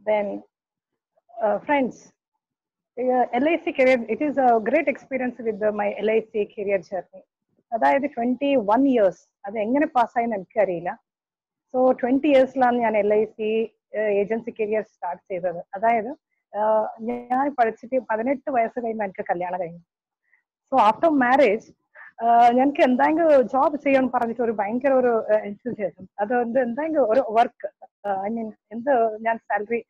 Then friends, LIC career, it is a great experience with my LIC career journey. അതായത് 21 years അത് എങ്ങനെ പാസ്സായെന്ന് എനിക്കറിയില്ല. So 20 ഇയേഴ്സിലാണ് ഞാൻ LIC agency career start ചെയ്തത്. അതായത് ഞാൻ പഠിച്ചിട്ട് 18 വയസ്സ് കഴിയുമ്പോൾ എനിക്ക് കല്യാണം കഴിഞ്ഞു. സോ ആഫ്റ്റർ മാരേജ് ഞങ്ങൾക്ക് എന്തെങ്കിലും ജോബ് ചെയ്യാൻ പറഞ്ഞിട്ട് ഒരു ഭയങ്കര ഒരു എൻതൂസിയാസം. അതുകൊണ്ട് എന്തെങ്കിലും ഒരു വർക്ക് ഐ മീൻ എന്ത് ഞാൻ സാലറി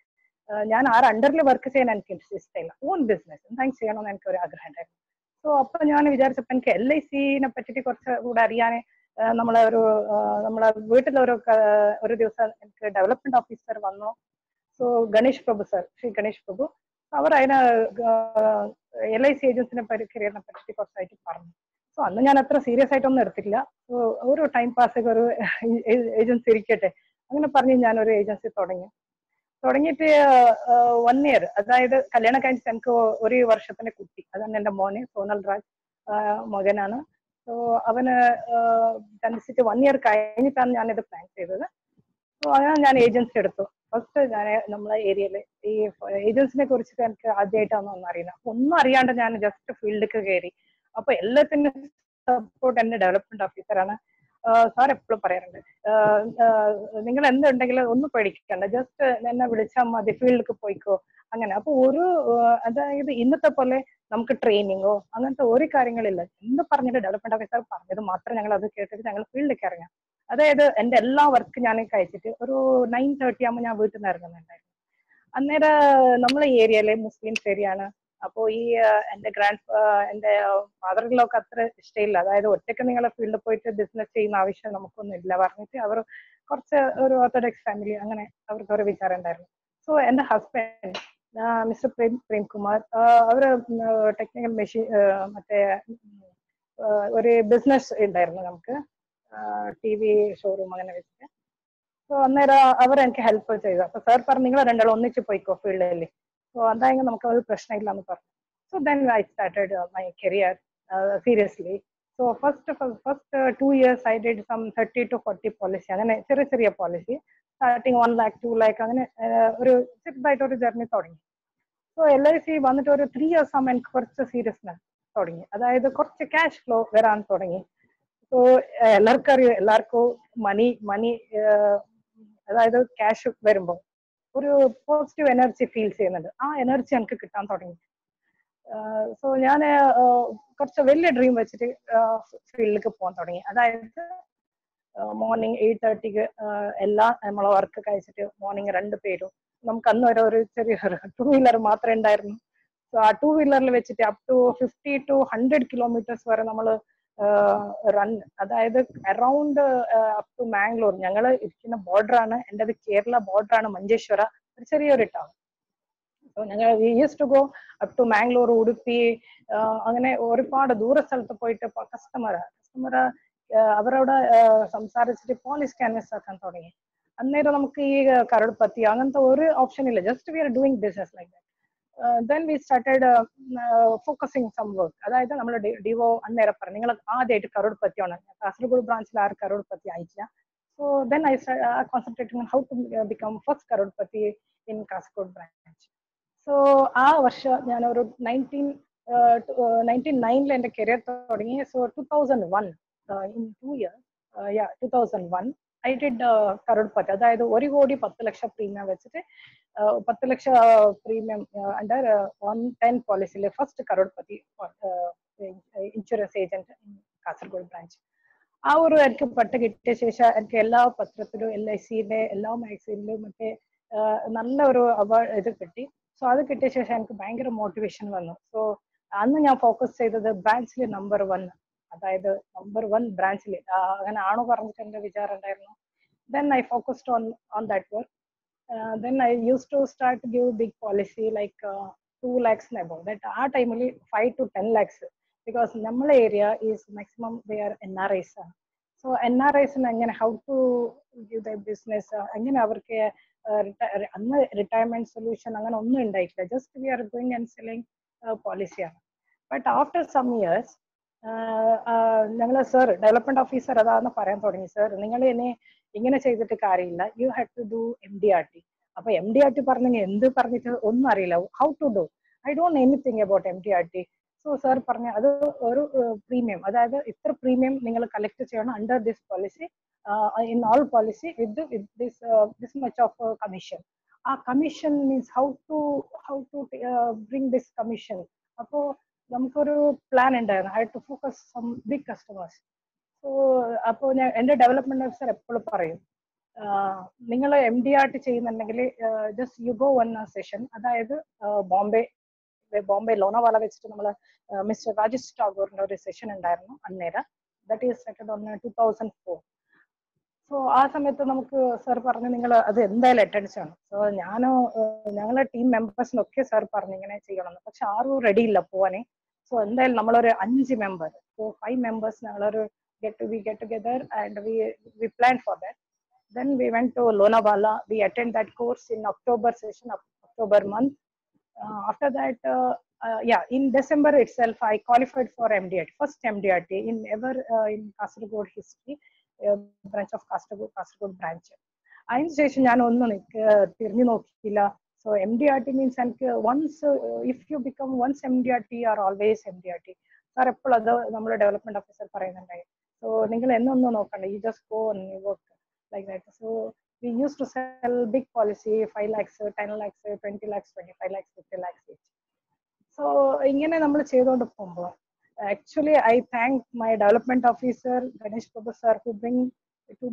ഞാൻ ആറ് അണ്ടറിൽ വർക്ക് ചെയ്യാൻ എനിക്ക് ഇഷ്ടമില്ല. ഓൺ ബിസിനസ് എന്തെങ്കിലും ചെയ്യണമെന്ന് എനിക്ക് ഒരു ആഗ്രഹം ഉണ്ടായിരുന്നു. സോ അപ്പൊ ഞാൻ വിചാരിച്ചപ്പോൾ എനിക്ക് LICനെ പറ്റിയിട്ട് കുറച്ച് കൂടെ അറിയാൻ നമ്മളെ നമ്മളെ വീട്ടിലൊരു ദിവസം എനിക്ക് ഡെവലപ്മെന്റ് ഓഫീസർ വന്നു. സോ ഗണേഷ് പ്രഭു സർ, ശ്രീ ഗണേഷ് പ്രഭു, അവർ അതിനെ LIC ഏജൻസിനെ കരിയറിനെ പറ്റി കുറച്ചായിട്ട് പറഞ്ഞു. സോ അന്ന് ഞാൻ അത്ര സീരിയസ് ആയിട്ടൊന്നും എടുത്തില്ല. സോ ഒരു ടൈം പാസ് ഒരു ഏജൻസി ഇരിക്കട്ടെ അങ്ങനെ പറഞ്ഞ് ഞാനൊരു ഏജൻസി തുടങ്ങിയിട്ട് 1 ഇയർ, അതായത് കല്യാണം കഴിഞ്ഞിട്ട് എനിക്ക് ഒരു വർഷത്തിന്റെ കുട്ടി, അതാണ് എന്റെ മോന് സോനൽ രാജ് മകനാണ്. സോ അവന് ജനിച്ചിട്ട് 1 ഇയർ കഴിഞ്ഞിട്ടാണ് ഞാനിത് പ്ലാൻ ചെയ്തത്. സോ അങ്ങനെ ഞാൻ ഏജൻസി എടുത്തു. ഫസ്റ്റ് ഞാൻ നമ്മളെ ഏരിയയിൽ ഈ ഏജൻസിനെ കുറിച്ചിട്ട് എനിക്ക് ആദ്യമായിട്ടാണ് ഒന്നും അറിയുന്നത്. ഒന്നും അറിയാണ്ട് ഞാൻ ജസ്റ്റ് ഫീൽഡിലേക്ക് കയറി. അപ്പൊ എല്ലാത്തിനും സപ്പോർട്ട് എന്റെ ഡെവലപ്മെന്റ് ഓഫീസറാണ്. സാർ എപ്പോഴും പറയാറുണ്ട്, നിങ്ങൾ എന്തുണ്ടെങ്കിലും ഒന്നും പേടിക്കണ്ട, ജസ്റ്റ് എന്നെ വിളിച്ചാൽ മതി, ഫീൽഡിലേക്ക് പോയിക്കോ അങ്ങനെ. അപ്പൊ അതായത് ഇന്നത്തെ പോലെ നമുക്ക് ട്രെയിനിങ്ങോ അങ്ങനത്തെ ഒരു കാര്യങ്ങളില്ല. എന്ത് പറഞ്ഞിട്ട് ഡെവലപ്മെന്റ് ഓഫീസർ പറഞ്ഞത് മാത്രം ഞങ്ങൾ അത് കേട്ടിട്ട് ഞങ്ങൾ ഫീൽഡിലേക്ക് ഇറങ്ങാം. അതായത് എന്റെ എല്ലാ വർക്ക് ഞാൻ കഴിച്ചിട്ട് ഒരു 9:30 ആകുമ്പോൾ ഞാൻ വീട്ടിൽ നിന്ന് ഇറങ്ങുന്നുണ്ടായിരുന്നു. അന്നേരം നമ്മളെ ഏരിയയിലെ മുസ്ലിംസ് ഏരിയയാണ്. അപ്പോ എന്റെ ഫാദറിലൊക്കെ അത്ര ഇഷ്ടമില്ല. അതായത് ഒറ്റയ്ക്ക് നിങ്ങളെ ഫീൽഡിൽ പോയിട്ട് ബിസിനസ് ചെയ്യുന്ന ആവശ്യം നമുക്കൊന്നും ഇല്ല പറഞ്ഞിട്ട് അവർ കുറച്ച് ഒരു ഓർത്തഡോക്സ് ഫാമിലി, അങ്ങനെ അവർക്ക് ഒരു വിചാരം ഉണ്ടായിരുന്നു. സോ എന്റെ ഹസ്ബൻഡ് മിസ്റ്റർ പ്രേംകുമാർ, അവര് ടെക്നിക്കൽ മെഷീൻ മറ്റേ ഒരു ബിസിനസ് ഉണ്ടായിരുന്നു നമുക്ക്, TV ഷോറൂം അങ്ങനെ വെച്ചിട്ട്. സോ അന്നേരം അവർ എനിക്ക് ഹെൽപ്പ് ചെയ്തു. അപ്പൊ സാർ പറഞ്ഞു, നിങ്ങൾ രണ്ടാളും ഒന്നിച്ച് പോയിക്കോ ഫീൽഡിൽ. സോ അതായെങ്കിൽ നമുക്ക് ഒരു പ്രശ്നമില്ല എന്ന് പറഞ്ഞു. So then I started my career seriously. So first 2 years I did some 30 to 40 policy, അങ്ങനെ ചെറിയ ചെറിയ പോളിസി, സ്റ്റാർട്ടിങ് 1 lakh 2 lakh അങ്ങനെ ഒരു ചെറുതായിട്ടൊരു ജേർണി തുടങ്ങി. സോ LIC വന്നിട്ട് ഒരു 3 years ആകുമ്പോൾ എനിക്ക് കുറച്ച് സീരിയസ്നെസ് തുടങ്ങി. അതായത് കുറച്ച് ക്യാഷ് ഫ്ലോ വരാൻ തുടങ്ങി. സോ എല്ലാവർക്കും മണി അതായത് ക്യാഷ് വരുമ്പോൾ ഒരു പോസിറ്റീവ് എനർജി ഫീൽ ചെയ്യുന്നുണ്ട്. ആ എനർജി എനിക്ക് കിട്ടാൻ തുടങ്ങി. സോ ഞാൻ കുറച്ച് വലിയ ഡ്രീം വെച്ചിട്ട് ഫീൽഡിലേക്ക് പോകാൻ തുടങ്ങി. അതായത് മോർണിംഗ് 8:30 എല്ലാം നമ്മളെ വർക്ക് കഴിച്ചിട്ട് മോർണിംഗ് 2 പേരും, നമുക്ക് അന്ന് വരെ ഒരു ചെറിയ 2 വീലർ മാത്രമേ ഉണ്ടായിരുന്നു. സോ ആ 2 വീലറിൽ വെച്ചിട്ട് അപ് ടു 50 to 100 കിലോമീറ്റേഴ്സ് വരെ നമ്മൾ റൺ, അതായത് അറൌണ്ട് അപ് ടു മാംഗ്ലൂർ. ഞങ്ങൾ ഇരിക്കുന്ന ബോർഡറാണ്, എൻ്റെത് കേരള ബോർഡറാണ്, മഞ്ചേശ്വര, ഒരു ചെറിയൊരു ടൗൺ. സോ ഞങ്ങൾ use to go up to Mangalore, Udupi, അങ്ങനെ ഒരുപാട് ദൂര സ്ഥലത്ത് പോയിട്ട് കസ്റ്റമർ അവരോട് സംസാരിച്ചിട്ട് പോലീസ് ക്യാൻവസ് ആക്കാൻ തുടങ്ങി. അന്നേരം നമുക്ക് ഈ കരോട്പതി അങ്ങനത്തെ ഒരു ഓപ്ഷൻ ഇല്ല, just we are doing business like that. Then we started focusing some work. അതായത് നമ്മൾ ഡിവോ അന്നേരം പറഞ്ഞു, നിങ്ങൾ ആദ്യമായിട്ട് കരോട്പതി ആണ്. കാസർഗോഡ് ബ്രാഞ്ചിൽ ആരും കരോട്പതി ആയിട്ടില്ല. So then I concentrating on how to become first crorepati in Kasaragod branch. So ആ വർഷം ഞാൻ ഒരു 1999 എന്റെ കരിയർ തുടങ്ങി. So 2001 in 2 years, 2001 I did crorepati. അതായത് 1,10,00,000 പ്രീമിയം വെച്ചിട്ട് 10 ലക്ഷം പ്രീമിയം അണ്ടർ 110 പോളിസിയിലെ first crorepati insurance agent Kasaragod branch. ആ ഒരു എനിക്ക് പട്ട് കിട്ടിയ ശേഷം എനിക്ക് എല്ലാ പത്രത്തിലും LICന്റെ എല്ലാ മാഗസീനിലും മറ്റേ നല്ല ഒരു അവാർഡ് ഇത് കിട്ടി. സോ അത് കിട്ടിയ ശേഷം എനിക്ക് ഭയങ്കര മോട്ടിവേഷൻ വന്നു. സോ അന്ന് ഞാൻ ഫോക്കസ് ചെയ്തത് ബ്രാഞ്ചിൽ നമ്പർ 1, അതായത് നമ്പർ 1 ബ്രാഞ്ചിൽ അങ്ങനെ ആണോ പറഞ്ഞിട്ട് എന്റെ വിചാരം ഉണ്ടായിരുന്നു. Then I focused on that work. Then I used to start to give big policy like 2 lakhs and above. That ആ ടൈമിൽ 5 to 10 lakhs, because നമ്മളെ area is maximum they are NRIs. So NRIസിന് എങ്ങനെ how to give the business, എങ്ങനെ അവർക്ക് അന്ന് retirement solution അങ്ങനെ ഒന്നും ഉണ്ടായിട്ടില്ല. Just we are going and selling പോളിസിയാണ്. ബട്ട് ആഫ്റ്റർ സം ഇയേഴ്സ് ഞങ്ങൾ സർ ഡെവലപ്മെന്റ് ഓഫീസർ അതാന്ന് പറയാൻ തുടങ്ങി, സർ നിങ്ങൾ ഇനി ഇങ്ങനെ ചെയ്തിട്ട് കാര്യമില്ല, you have to do MDRT. അപ്പൊ MDRT പറഞ്ഞെങ്കിൽ എന്ത് പറഞ്ഞിട്ട് ഒന്നും അറിയില്ല, how to do, I don't anything about MDRT. So sir പറഞ്ഞ അത് ഒരു പ്രീമിയം, അതായത് ഇത്ര പ്രീമിയം നിങ്ങൾ കളക്ട് ചെയ്യണം under this policy, in all policy with this much of commission. ആ commission means how to bring this commission. അപ്പോ നമുക്കൊരു പ്ലാൻ ഉണ്ടായിരുന്നു, I to focus some big customers. So അപ്പോൾ ഞാൻ എൻ്റെ ഡെവലപ്മെന്റ് ഓഫീസർ എപ്പോഴും പറയും, നിങ്ങൾ MDRT ചെയ്യുന്നുണ്ടെങ്കിൽ just you go one session. അതായത് ബോംബെ ലോണാവാല വെച്ചിട്ട് നമ്മൾ മിസ്റ്റർ രാജേഷ് ടാഗോറിന്റെ ഒരു സെഷൻ ഉണ്ടായിരുന്നു അന്നേരം. That is സെറ്റഡ് on 2004. സോ ആ സമയത്ത് നമുക്ക് സാർ പറഞ്ഞു നിങ്ങൾ അത് എന്തായാലും അറ്റൻഡ് ചെയ്യണം. സോ ഞങ്ങളെ ടീം മെമ്പേഴ്സിനൊക്കെ സാർ പറഞ്ഞു ഇങ്ങനെ ചെയ്യണമെന്ന്, പക്ഷെ ആരും റെഡി ഇല്ല പോവാനെ. സോ എന്തായാലും നമ്മളൊരു 5 മെമ്പർ, സോ 5 മെമ്പേഴ്സ് ഞങ്ങളൊരു get together and we planned for that. Then we went to Lonavala. We attend that course in October session of October month. After that, yeah, in December itself, I qualified for MDRT, first MDRT in ever in Kasaragod history, branch of Kasaragod branch. അതിനുശേഷം ഞാൻ ഒന്നും തിരിഞ്ഞു നോക്കിയില്ല. So MDRT means എനിക്ക് if you become once MDRT or always MDRT. Sir എപ്പോഴും അത് നമ്മുടെ development officer പറയുന്നുണ്ടായി. So നിങ്ങൾ എന്നൊന്നും നോക്കണ്ട, you just go and work like that. So we used to sell big policy, 5 lakhs, 10 lakhs, 20 lakhs, 25 lakhs, 50 lakhs each. So ഇങ്ങനെ നമ്മൾ ചെയ്തുകൊണ്ട് പോകുമ്പോൾ actually I thank my development officer Ganesh Prabhu sir who bring to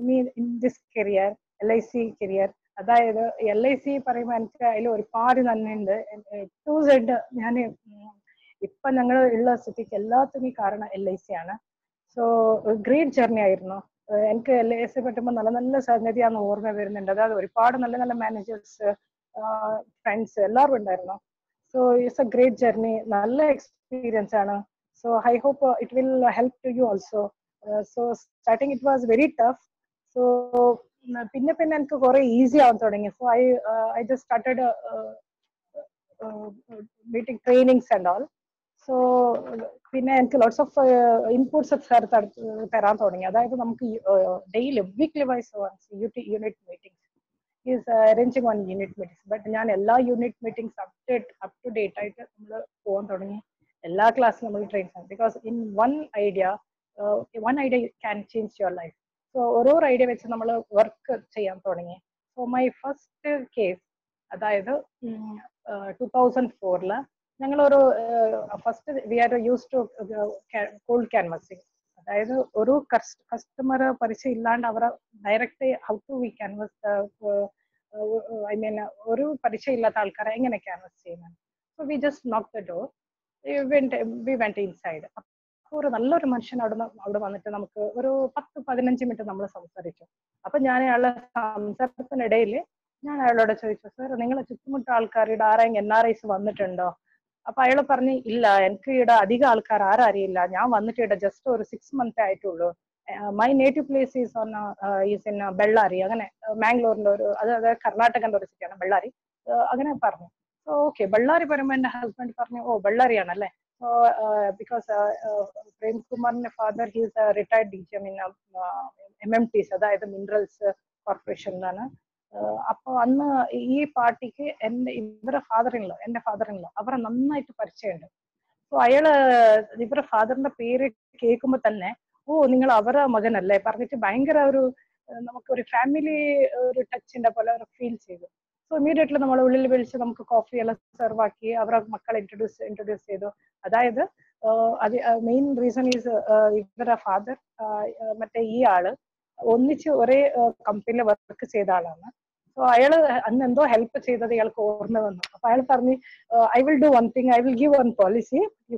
me in this career, LIC career. അതായത് LIC പറയുമ്പോൾ എനിക്ക് അതിൽ ഒരുപാട് നന്ദിയുണ്ട്. to Z ഞാൻ ഇപ്പൊ ഞങ്ങൾ ഉള്ള സ്ഥിതിക്ക് എല്ലാത്തിനും കാരണം LIC ആണ്. സോ ഗ്രേറ്റ് ജേർണി ആയിരുന്നു. എനിക്ക് LIC പറ്റുമ്പോൾ നല്ല നല്ല സംഗതിയാണ് ഓർമ്മ വരുന്നുണ്ട്. അതായത് ഒരുപാട് നല്ല നല്ല മാനേജേഴ്സ്, ഫ്രണ്ട്സ് എല്ലാവരും ഉണ്ടായിരുന്നു. So it's a great journey, നല്ല എക്സ്പീരിയൻസ് ആണ്. So I hope it will help to you also. So starting it was very tough. So പിന്നെ എനിക്ക് കുറെ ഈസി ആവാൻ തുടങ്ങി. So I just started meeting trainings and all. So പിന്നെ എനിക്ക് lots of inputs sir തരാൻ തുടങ്ങി. അതായത് നമുക്ക് daily weekly wise unit meetings is arranging on unit meetings. But ഞാൻ എല്ലാ unit meetings up to date ആയിട്ട് നമ്മൾ പോകാൻ തുടങ്ങി. എല്ലാ ക്ലാസ്സിലും നമ്മൾ ട്രെയിൻ ചെയ്യണം. Because in one idea can change your life. So ഓരോ ഐഡിയ വെച്ച് നമ്മൾ വർക്ക് ചെയ്യാൻ തുടങ്ങി. സോ മൈ ഫസ്റ്റ് കേസ്, അതായത് 2004 ഞങ്ങളൊരു first we are use to cold canvassing. അതായത് ഒരു കസ്റ്റമർ പരിചയം ഇല്ലാണ്ട് അവരെ direct how to we canvass, I mean ഒരു പരിചയം ഇല്ലാത്ത ആൾക്കാരെ എങ്ങനെ ക്യാൻവസ് ചെയ്യുന്നത്. So we just knock the door, we went inside. അപ്പോൾ ഒരു നല്ലൊരു മനുഷ്യൻ അവിടെ വന്നിട്ട് നമുക്ക് ഒരു 10-15 മിനിറ്റ് നമ്മൾ സംസാരിച്ചു. അപ്പൊ ഞാൻ അയാളുടെ സംസാരത്തിനിടയിൽ ഞാൻ അയാളോട് ചോദിച്ചു, സാർ നിങ്ങളെ ചുറ്റുമുട്ട ആൾക്കാരുടെ ആരെങ്കിലും NRIs വന്നിട്ടുണ്ടോ? അപ്പൊ അയാൾ പറഞ്ഞു, ഇല്ല, എനിക്ക് ഇവിടെ അധികം ആൾക്കാർ ആരും അറിയില്ല, ഞാൻ വന്നിട്ട് ഇവിടെ ജസ്റ്റ് ഒരു 6 months ആയിട്ടുള്ളൂ. My native place is in Bellary. അങ്ങനെ മാംഗ്ലൂരിന്റെ അതായത് കർണാടകന്റെ ഒരു സിറ്റിയാണ് ബെള്ളാരി. അങ്ങനെ പറഞ്ഞു. സോ ഓക്കെ, ബെള്ളാരി പറയുമ്പോൾ എന്റെ ഹസ്ബൻഡ് പറഞ്ഞു, ഓ ബെള്ളാരിയാണല്ലേ. സോ ബിക്കോസ് പ്രേംകുമാറിന്റെ father he's retired DGM in MMTs, അതായത് മിനറൽസ് കോർപ്പറേഷനിലാണ്. അപ്പൊ അന്ന് ഈ പാർട്ടിക്ക് എന്റെ ഫാദർ ഇൻലോ അവരെ നന്നായിട്ട് പരിചയമുണ്ട്. സോ അയാള് ഇവരുടെ ഫാദറിന്റെ പേര് കേൾക്കുമ്പോ തന്നെ, ഓ നിങ്ങൾ അവരെ മകനല്ലേ പറഞ്ഞിട്ട് ഭയങ്കര നമുക്കൊരു ഫാമിലി ഒരു ടച്ചിന്റെ പോലെ ഫീൽ ചെയ്തു. സോ ഇമീഡിയറ്റ്ലി നമ്മൾ ഉള്ളിൽ വിളിച്ച് നമുക്ക് കോഫി എല്ലാം സെർവ് ആക്കി അവരെ മക്കളെ ഇൻട്രൊഡ്യൂസ് ചെയ്തു. അതായത് അത് മെയിൻ റീസൺ ഈസ് ഇവരുടെ ഫാദർ മറ്റേ ഈ ആള് ഒന്നിച്ച് ഒരേ കമ്പനിയിൽ വർക്ക് ചെയ്ത ആളാണ്. സോ അയാള് അന്ന് എന്തോ ഹെൽപ്പ് ചെയ്തത് ഇയാൾക്ക് ഓർമ്മ വന്നു. അപ്പൊ അയാൾ പറഞ്ഞു, I will do one thing, I will give one policy, you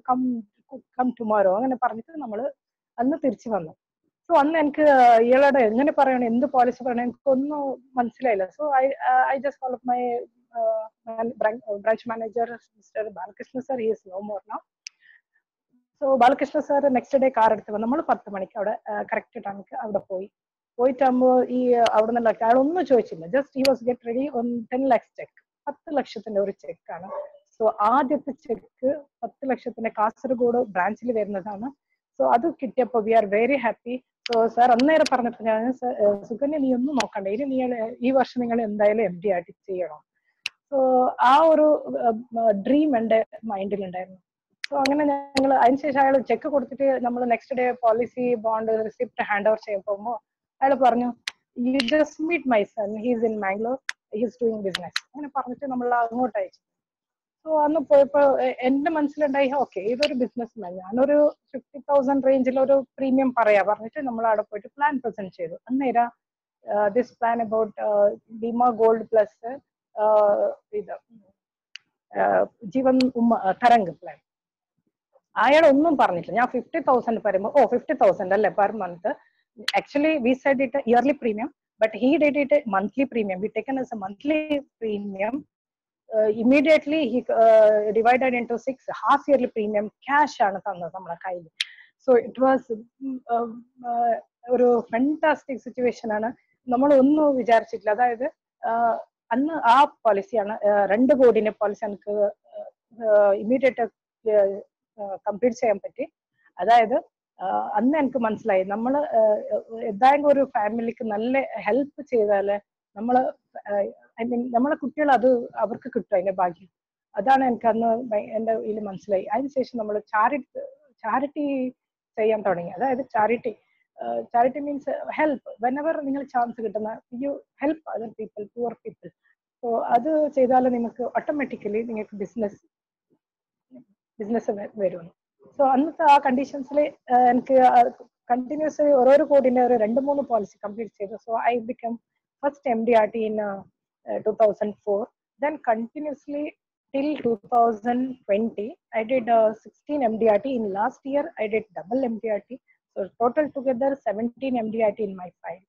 come tomorrow. അങ്ങനെ പറഞ്ഞിട്ട് നമ്മൾ അന്ന് തിരിച്ചു വന്നു. സോ അന്ന് എനിക്ക് ഇയാളോട് എങ്ങനെ പറയണം, എന്ത് പോളിസി പറയണം, എനിക്കൊന്നും മനസ്സിലായില്ല. So I just call my branch manager mister Balakrishna sir, he is no more now. So Balakrishna sir next day car എടുത്ത് വന്നു. നമ്മൾ 10 മണിക്ക് അവിടെ കറക്റ്റ് ടൈമിക്ക് അവിടെ പോയിട്ടാകുമ്പോ ഈ അവിടെ നിന്നുള്ള അയാളൊന്നും ചോദിച്ചില്ല. Just he was get ready on 10 lakhs check, 10 ലക്ഷത്തിന്റെ ഒരു ചെക്കാണ്. സോ ആദ്യത്തെ ചെക്ക് 10 ലക്ഷത്തിന്റെ കാസർഗോഡ് ബ്രാഞ്ചിൽ വരുന്നതാണ്. സോ അത് കിട്ടിയപ്പോൾ we are very happy. So sir അന്നേരം പറഞ്ഞപ്പോൾ ഞാൻ സുകന്യ നീ ഒന്നും നോക്കണ്ട, ഇനി നിങ്ങൾ ഈ വർഷം നിങ്ങൾ എന്തായാലും MD ആയിട്ട് ചെയ്യണം. സോ ആ ഒരു ഡ്രീം എൻ്റെ മൈൻഡിലുണ്ടായിരുന്നു. സോ അങ്ങനെ ഞങ്ങൾ അതിനുശേഷം അയാൾ ചെക്ക് കൊടുത്തിട്ട് നമ്മൾ next day policy bond receipt hand over ചെയ്യാൻ പോകുമ്പോൾ അയാൾ പറഞ്ഞു you just meet my son, he's in Mangalore, he's doing business, അങ്ങനെ പറഞ്ഞിട്ട് നമ്മൾ അങ്ങോട്ട് അയച്ചു. സോ അന്ന് പോയപ്പോ എന്റെ മനസ്സിലുണ്ടായി ഓക്കെ ഇതൊരു ബിസിനസ് മാൻ, ഞാനൊരു 50,000 റേഞ്ചിൽ ഒരു പ്രീമിയം പറഞ്ഞിട്ട് നമ്മൾ അവിടെ പോയിട്ട് പ്ലാൻ പ്രസന്റ് ചെയ്തു. അന്നേരം this plan about Bhima gold plus ഇത് ജീവൻ തരംഗ് പ്ലാൻ. അയാൾ ഒന്നും പറഞ്ഞില്ല. ഞാൻ 50,000 പറയുമ്പോൾ 50,000 അല്ലേ per month. Actually, we said it yearly premium, but he did it monthly premium. We taken as a monthly premium. Immediately he divided into 6 half yearly premium cash ആണ് തന്നത് നമ്മുടെ കയ്യിൽ. സോ ഇറ്റ് വാസ് ഒരു fantastic situation ആണ്. നമ്മൾ ഒന്നും വിചാരിച്ചിട്ടില്ല. അതായത് അന്ന് ആ പോളിസിയാണ് 2 കോടിന്റെ പോളിസി എനിക്ക് ഇമ്മീഡിയറ്റ് കംപ്ലീറ്റ് ചെയ്യാൻ പറ്റി. അതായത് അന്ന് എനിക്ക് മനസ്സിലായി നമ്മൾ എന്തായാലും ഒരു ഫാമിലിക്ക് നല്ല ഹെൽപ്പ് ചെയ്താല് നമ്മള് ഐ മീൻ നമ്മളെ കുട്ടികൾ അത് അവർക്ക് കിട്ടും അതിന്റെ ഭാഗ്യം. അതാണ് എനിക്ക് അന്ന് എന്റെ ഇതിൽ മനസ്സിലായി. അതിനുശേഷം നമ്മൾ ചാരിറ്റി ചെയ്യാൻ തുടങ്ങി. അതായത് ചാരിറ്റി മീൻസ് ഹെൽപ്പ് വെനെവർ നിങ്ങൾ ചാൻസ് കിട്ടുന്ന you help other people, poor people. So അത് ചെയ്താൽ നിങ്ങൾക്ക് ഓട്ടോമാറ്റിക്കലി നിങ്ങൾക്ക് ബിസിനസ് വരുന്നു. സോ അന്നത്തെ ആ കണ്ടീഷൻസിൽ എനിക്ക് കണ്ടിന്യൂസ് ഓരോ കോടിന്റെ ഒരു 2-3 പോളിസി കംപ്ലീറ്റ് ചെയ്തു. So I become first MDRT in 2004. Then continuously till 2020 I did 16 MDRT. In last year I did double MDRT. So total together 17 MDRT in my file.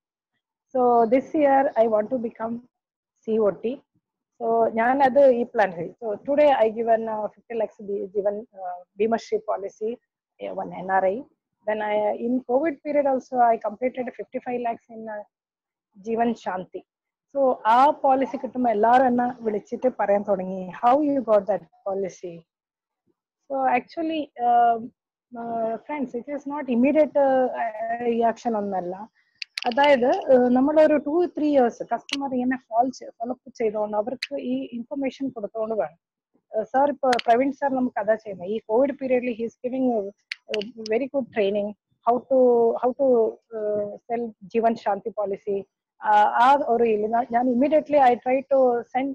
So this year I want to become COT. So ഞാൻ അത് ഈ plan ചെയ്തു. So today I given 50 lakhs given Bima Shri policy, one NRI. Then in COVID period also I completed 55 lakhs in Jeevan Shanti. So ആ policy കിട്ടുമ്പോൾ എല്ലാവരും എന്നെ വിളിച്ചിട്ട് പറയാൻ തുടങ്ങി how you got that policy. So actually friends, it is not immediate reaction ഒന്നല്ല. അതായത് നമ്മളൊരു 2-3 years കസ്റ്റമർ ഇങ്ങനെ ഫോളോ അപ്പ് ചെയ്തുകൊണ്ട് അവർക്ക് ഈ ഇൻഫർമേഷൻ കൊടുത്തുകൊണ്ട് വേണം. സാർ ഇപ്പൊ പ്രവീൺ സാർ നമുക്ക് അതാ ചെയ്യുന്നത്. ഈ കോവിഡ് പീരീഡിൽ he's giving very good training how to sell Jeevan Shanti policy. ആ ഒരു ഞാൻ immediately I try to send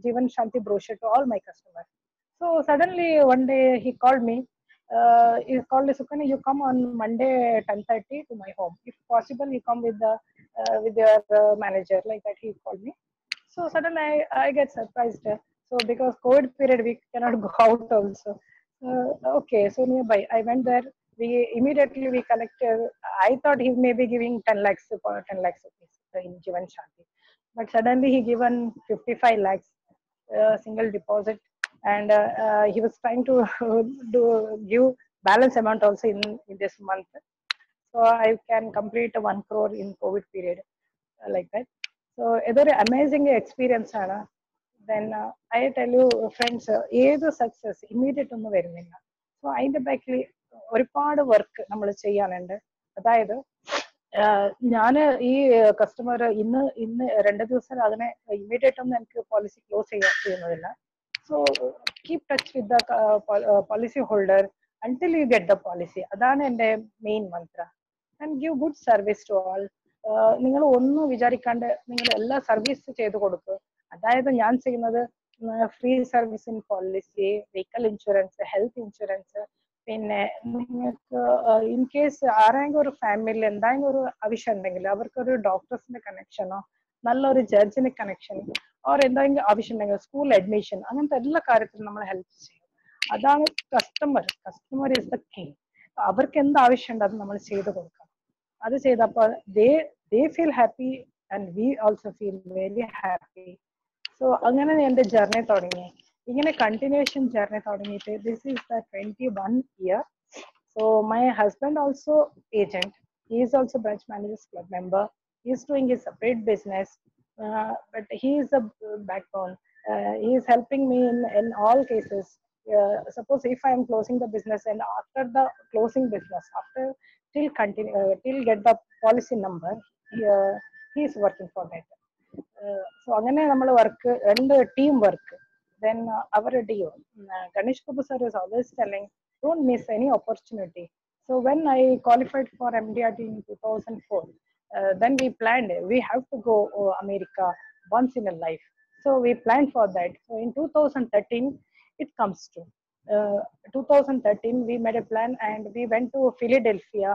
Jeevan Shanti brochure to all my customer. So suddenly one day he called me. He called Sukanya, you come on Monday 10:30 to my home. If possible, you come with your manager. Like that, he called me. So suddenly I get surprised. So because COVID period, we cannot go out also. Okay, so nearby, I went there. We immediately collected. I thought he may be giving 10 lakhs rupees in Jeevan Shanti, but suddenly he given 55 lakhs single deposit. And he was trying to give balance amount also in this month, so I can complete 1 crore in COVID period, like that. So it's an amazing experience ആണ്. Then I tell you friends, ഏത് success immediate ഒന്നും വരുന്നില്ല. So അതിന്റെ ബാക്കിൽ ഒരുപാട് work നമ്മൾ ചെയ്യാനുണ്ട്. അതായത് ഞാൻ ഈ കസ്റ്റമർ ഇന്ന് 2 ദിവസം അതിനെ ഇമ്മീഡിയറ്റ് ഒന്നും എനിക്ക് പോളിസി ക്ലോസ് ചെയ്യുന്നതില്ല. So keep touch with the policy holder until you get the policy. അതാണ് എൻ്റെ main Mantra. And give good service to all. നിങ്ങൾ ഒന്നും വിചാരിക്കാണ്ട് നിങ്ങൾ എല്ലാ സർവീസ് ചെയ്ത് കൊടുക്കുക. അതായത് ഞാൻ ചെയ്യുന്നത് free service in policy, vehicle insurance, health insurance. പിന്നെ നിങ്ങൾക്ക് ഇൻ കേസ് ആരെങ്കിലും ഒരു ഫാമിലിയിൽ എന്തെങ്കിലും ഒരു ആവശ്യം ഉണ്ടെങ്കിൽ അവർക്കൊരു ഡോക്ടേഴ്സിന്റെ കണക്ഷനോ നല്ലൊരു ജഡ്ജിന്റെ കണക്ഷൻ ഓർ എന്തെങ്കിലും ആവശ്യം ഉണ്ടെങ്കിൽ സ്കൂൾ അഡ്മിഷൻ, അങ്ങനത്തെ എല്ലാ കാര്യത്തിലും നമ്മൾ ഹെൽപ്പ് ചെയ്യും. അതാണ് കസ്റ്റമർ ഈസ് ദ കിങ്. അവർക്ക് എന്ത് ആവശ്യമുണ്ട് അത് നമ്മൾ ചെയ്ത് കൊടുക്കണം. അത് ചെയ്തപ്പോൾ they feel happy and we also feel very happy. So അങ്ങനെ എൻ്റെ ജേർണി തുടങ്ങി. ഇങ്ങനെ കണ്ടിന്യൂഷൻ ജേർണി തുടങ്ങിയിട്ട് this is the 21 year. So my husband also agent. He is also branch managers club member. He is doing his separate business, but he is a backbone. He is helping me in all cases. Suppose if I am closing the business and after the closing business, after till get the policy number. He is working for that. So അങ്ങനെ നമ്മൾ work രണ്ട് team work. Then our DO Ganesh Babu sir is always telling, don't miss any opportunity. So when I qualified for MDRT in 2004, then we planned we have to go America once in a life. So we planned for that. So in 2013 it comes to 2013 we made a plan and we went to Philadelphia,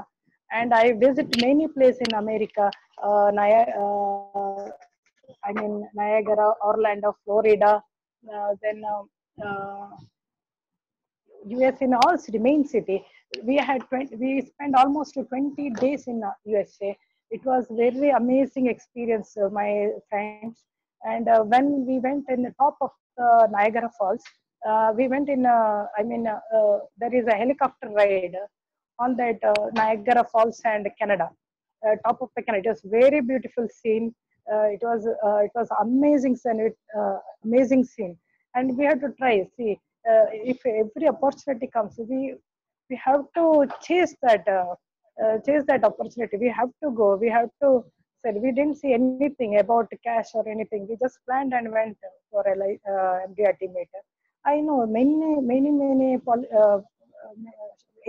and I visit many places in America. I mean Niagara, Orlando, Florida, then US, in all city, main city. We spent almost 20 days in USA. It was very amazing experience, my friends. And when we went in the top of the Niagara Falls, we went in. There is a helicopter ride on that Niagara Falls and Canada, top of the Canada. It was very beautiful scene. It was amazing scene. Amazing scene, and we have to try. See, if every opportunity comes, we have to chase that opportunity. We have to go. We have to say we didn't see anything about cash or anything. We just planned and went for a MDRT meter. I know many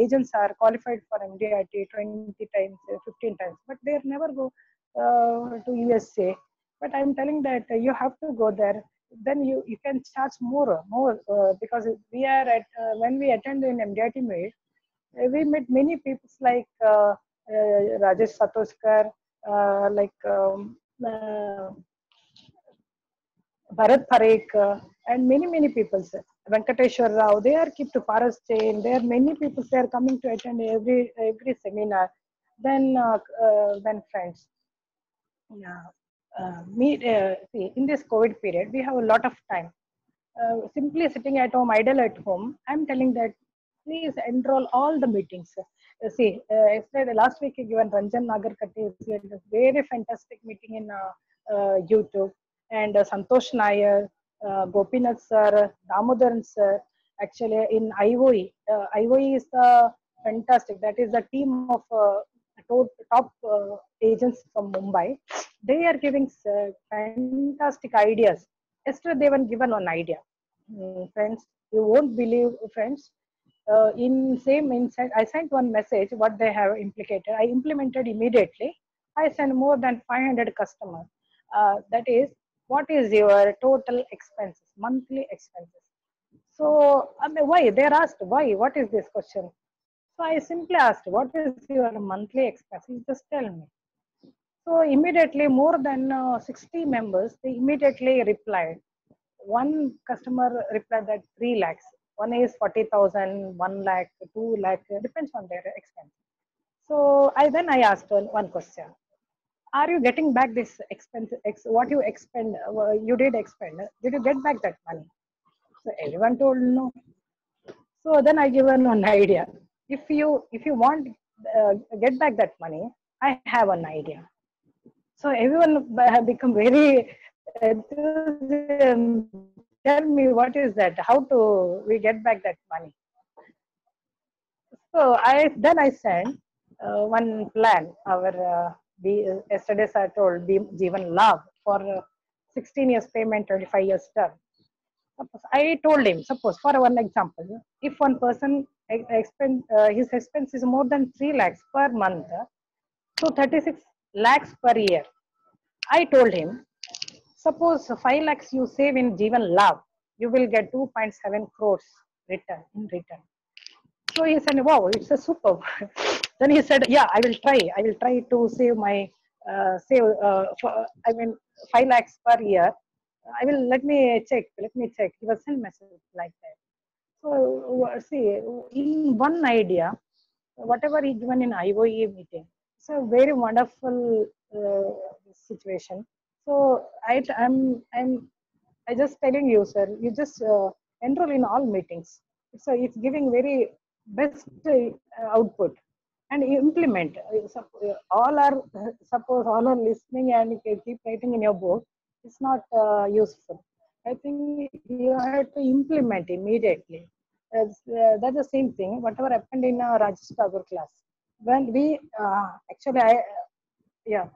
agents are qualified for MDRT 20 times, 15 times, but they never go to USA. But I'm telling that you have to go there. Then you can charge more because we are at when we attend in MDRT meet, we met many people like Rajesh Satoskar, like Bharat Parekh, and many people, sir. Venkateshwar Rao, they are kept to Paras chain. There are many people they are coming to attend every seminar. Then friends, yeah, see, in this COVID period, we have a lot of time. Simply sitting at home, idle at home. I'm telling that please enroll all the meetings. See, yesterday, last week, given Ranjan Nagarkatti, he had a very fantastic meeting in YouTube, and Santosh Nair, Gopinath sir, Damodaran sir. Actually, in IOE, IOE is the fantastic. That is the team of top agents from Mumbai. They are giving fantastic ideas. Yesterday, they were given one idea. Friends, you won't believe, friends. In same inside, I sent one message what they have implicated. I implemented immediately. I sent more than 500 customers. That is, what is your total expenses, monthly expenses? So, I mean, why? They're asked, why? What is this question? So I simply asked, what is your monthly expenses? Just tell me. So immediately more than 60 members, they immediately replied. One customer replied that 3 lakhs. One is 40,000, 1 lakh, 2 lakh, depends on their expense. So I asked one question. Are you getting back this expense, what you expend, you did expend, did you get back that money? So everyone told no. So then I given one idea. If you want get back that money, I have an idea. So everyone have become very enthusiastic. Tell me what is that? How to we get back that money? So I sent one plan. Our yesterday's I told Jeevan Love for 16 years payment, 25 years term. Suppose I told him, suppose for one example, if one person expend his expense is more than 3 lakhs per month, so 36 lakhs per year. I told him, suppose 5 lakhs you save in Jeevan Love, you will get 2.7 crores return in return. So he said, wow, it's a superb. Then he said, yeah, I will try. I will try to save my, for, 5 lakhs per year. I will, let me check. He was sent message like that. So see, in one idea, whatever is given in IOE meeting, it's a very wonderful situation. So I just telling you, sir, you just enroll in all meetings. So it's giving very best output and you implement. All are suppose all are listening and keep writing in your book. It's not useful. I think you have to implement immediately. That's the same thing. Whatever happened in Rajesh Tagore class. when we actually I yeah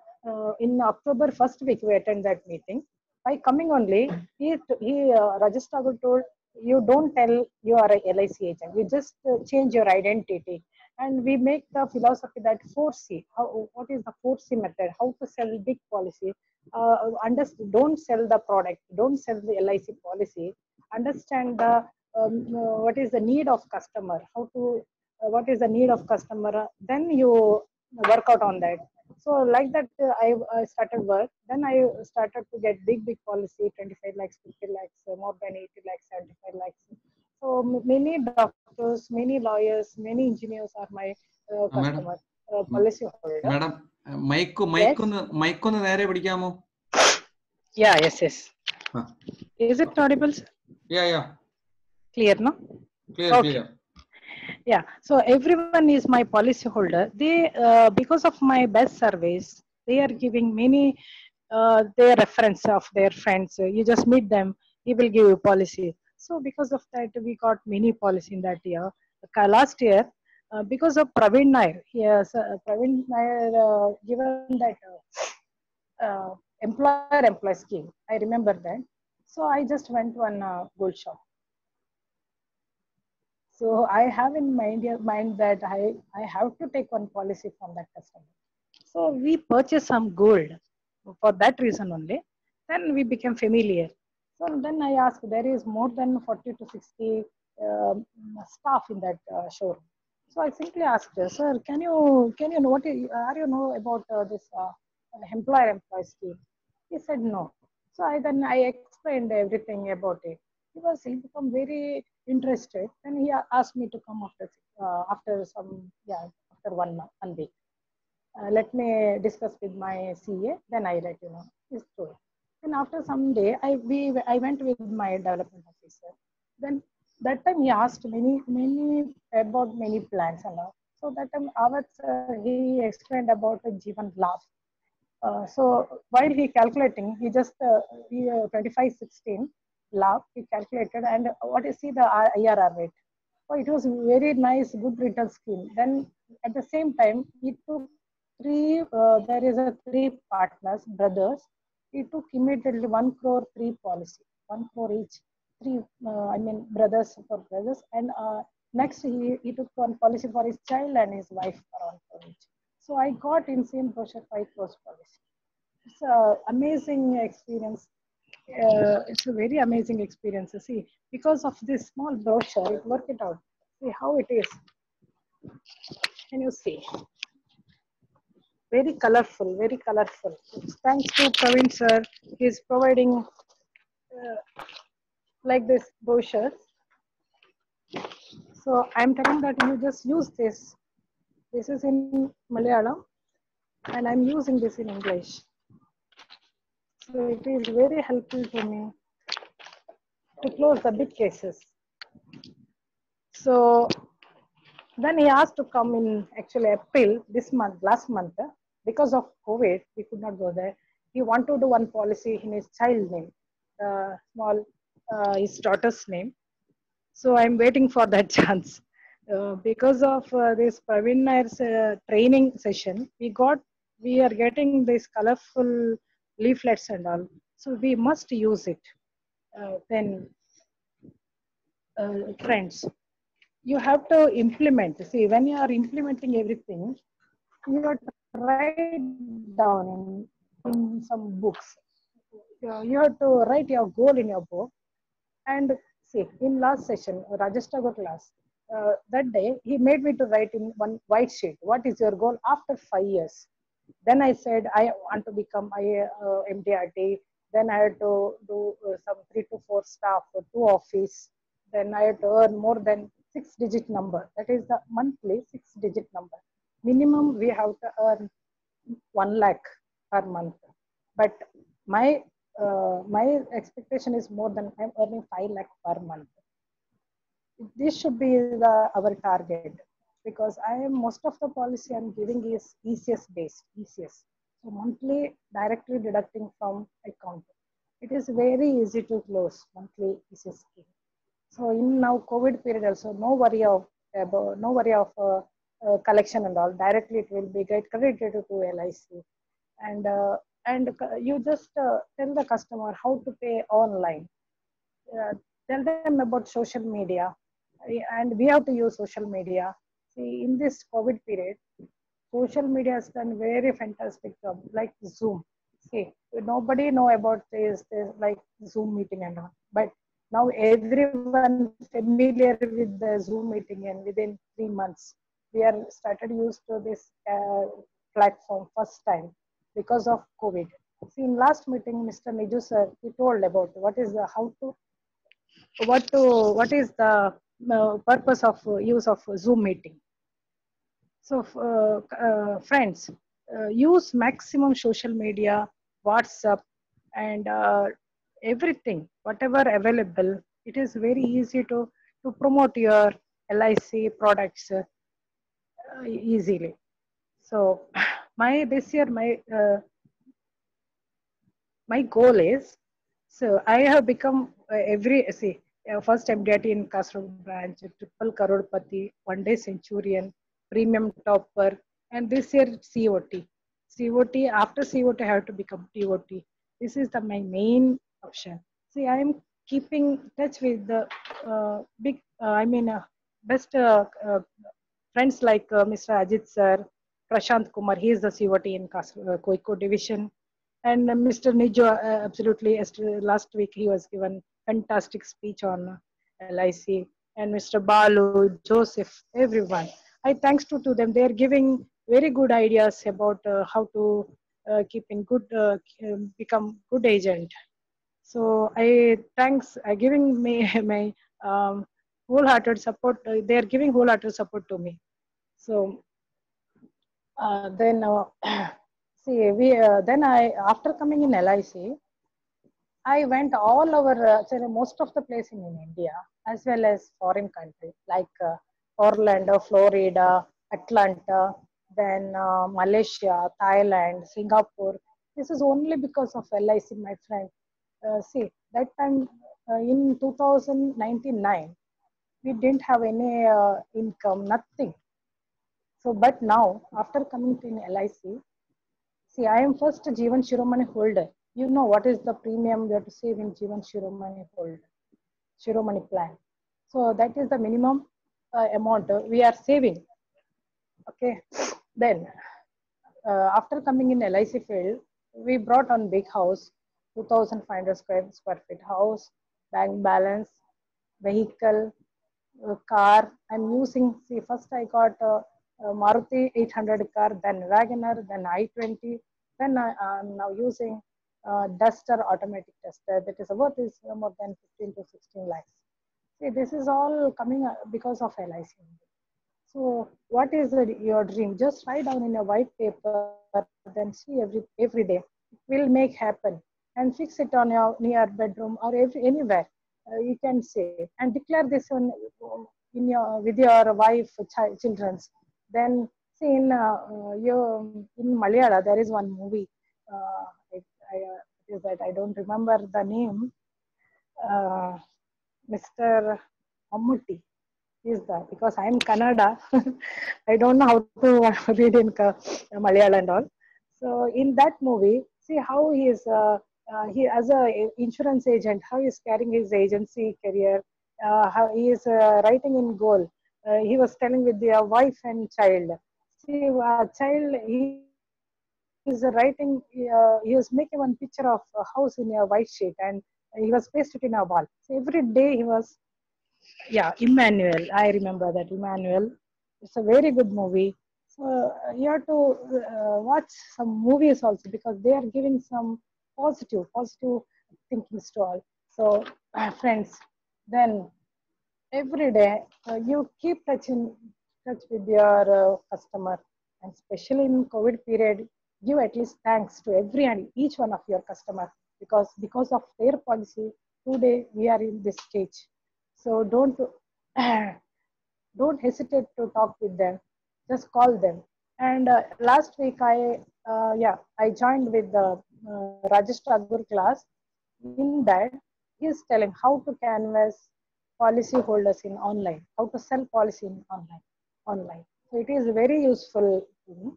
in October first week we attend that meeting. By coming only, Rajesh Thakur told, you don't tell you are a LIC agent. You just change your identity, and we make the philosophy that 4C. What is the 4C method? How to sell big policy? Don't sell the product. Don't sell the LIC policy. Understand the what is the need of customer. What is the need of customer? Then you work out on that. So like that, I started work. Then I started to get big policy, 25 lakhs, 50 lakhs, more than 80 lakhs, 75 lakhs. So many doctors, many lawyers, many engineers are my Madam, customer, policy holder. madam, Yes. mic ഒന്ന് നേരെ പിടിക്കാമോ? Yeah, yes. Is it audible, sir? Yeah. Clear, no? Clear, Okay. clear. Yeah, so everyone is my policy holder. They because of my best service, they are giving many their reference of their friends. You just meet them, he will give you policy. So because of that, we got many policy in that year. Last year, because of Praveen Nair, yes, Praveen Nair given that employer-employee scheme. I remember that. So I just went to an gold shop. So I have in mind that I have to take one policy from that customer. So we purchased some gold for that reason only. Then we became familiar. So then I asked, there is more than 40 to 60 staff in that showroom. So I simply asked, sir, can you know are you know about this employer-employee scheme? He said no. So I explained everything about it. He become very interested, and he asked me to come after after 1 week. Let me discuss with my CA, then I let you know his story. And after some day, I went with my development officer. Then that time he asked many about many plans and all. So that time he explained about the Jivan Labh. So while he calculating, he just 2516 Labh he calculated, and what is the IRR rate? Oh, it was very nice, good return scheme. Then at the same time, he took there is a three partners, brothers. He took immediately 1 crore three policy, 1 crore each. Three, brothers for brothers. And next, he took one policy for his child and his wife for 1 crore each. So I got in same brochure 5 crores policy. It's an amazing experience. It's a very amazing experience. See, because of this small brochure, it worked it out. See how it is. Can you see? Very colorful, very colorful. Thanks to Praveen sir, he's providing like this brochure. So I'm telling that you just use this. This is in Malayalam, and I'm using this in English. So it is very helpful to me to close the big cases. So then he asked to come in actually April this month, last month, because of COVID, we could not go there. He wanted to do one policy in his child name, his daughter's name. So I'm waiting for that chance. Because of this Praveen Nair's training session, we are getting these colorful leaflets and all. So we must use it. Then, friends, you have to implement. See, when you are implementing everything, you have to write down in some books. You have to write your goal in your book. And see, in last session, Rajesh Thakur class, that day he made me to write in one white sheet. What is your goal after 5 years? Then I said I want to become MDRT. Then I had to do some 3 to 4 staff, 2 office. Then I had to earn more than 6-digit number. That is the monthly 6-digit number. Minimum we have to earn 1 lakh per month. But my expectation is more than I'm earning 5 lakh per month. This should be our target, because most of the policy I'm giving is ECS based, ECS. So monthly directly deducting from account. It is very easy to close monthly ECS scheme. So in now COVID period also, no worry of collection and all. Directly it will be get credited to LIC, and you just tell the customer how to pay online. Uh, Tell them about social media, and we have to use social media. See, in this COVID period, social media has done very fantastic job, like Zoom. See, nobody know about this like Zoom meeting and all, but now everyone familiar with the Zoom meeting, and within 3 months, we are started used to this platform first time because of COVID. See, in last meeting, Mr. Niju sir, he told about what is the how to what is the purpose of use of Zoom meeting. So, friends, use maximum social media, WhatsApp, and everything, whatever available. It is very easy to promote your LIC products easily. So, my this year my goal is, so I have become every see first MDT in Kasaragod branch, triple Karodpati, one day centurion, premium topper, and this year COT. COT after COT I have to become TOT. This is my main option. See, I am keeping touch with the big, best friends like Mr. Ajit sir, Prashant Kumar. He is the COT in Koiko division, and Mr. Nijo, absolutely, last week he was given fantastic speech on LIC, and Mr. Balu, Joseph, everyone. I thanks to them. They are giving very good ideas about how to keep in good, become good agent. So I thanks giving me my wholehearted support. They are giving wholehearted support to me. So then see we then I after coming in LIC, I went all over most of the place in India as well as foreign countries like Orlando, Florida, Atlanta, then Malaysia, Thailand, Singapore. This is only because of LIC, my friend. See, that time in 2099, we didn't have any income, nothing. So, but now after coming to in LIC, see, I am first Jeevan Shiromani holder. You know what is the premium we have to save in Jeevan Shiromani holder, Shiromani plan. So that is the minimum amount we are saving. Okay. Then after coming in LIC field, we brought on big house, 2,500 square feet house, bank balance, vehicle, car. I'm using, see, first I got Maruti 800 car, then Wagoner, then I-20. Then I'm now using Duster, automatic Duster. That is worth is more than 15 to 16 lakhs. See, this is all coming because of LIC. So, what is your dream? Just write down in a white paper, then see every day. It will make happen, and fix it on your near bedroom or anywhere you can say, and declare this on in your with your wife, childrens. Then see in Malayalam there is one movie. It is that I don't remember the name. Uh, Mr. Mammootty is that because I am Kannada, I don't know how to read in Malayalam and all. So in that movie, see how he as a insurance agent, how he is carrying his agency career, how he is writing in goal. He was telling with their wife and child. See, child, he is writing. He was making one picture of a house in a white sheet, and he was pasted it in a wall. So every day he was, yeah, Emmanuel. I remember that Emmanuel. It's a very good movie. So you have to watch some movies also because they are giving some positive thinking to all. So friends, then every day you keep touch with your customer, and especially in COVID period, give at least thanks to every and each one of your customer because of their policy today we are in this stage. So don't hesitate to talk with them, just call them. And last week I joined with the Rajesh Tagore class. In that he is telling how to canvas policy holders in online, how to sell policy in online. So it is very useful to me.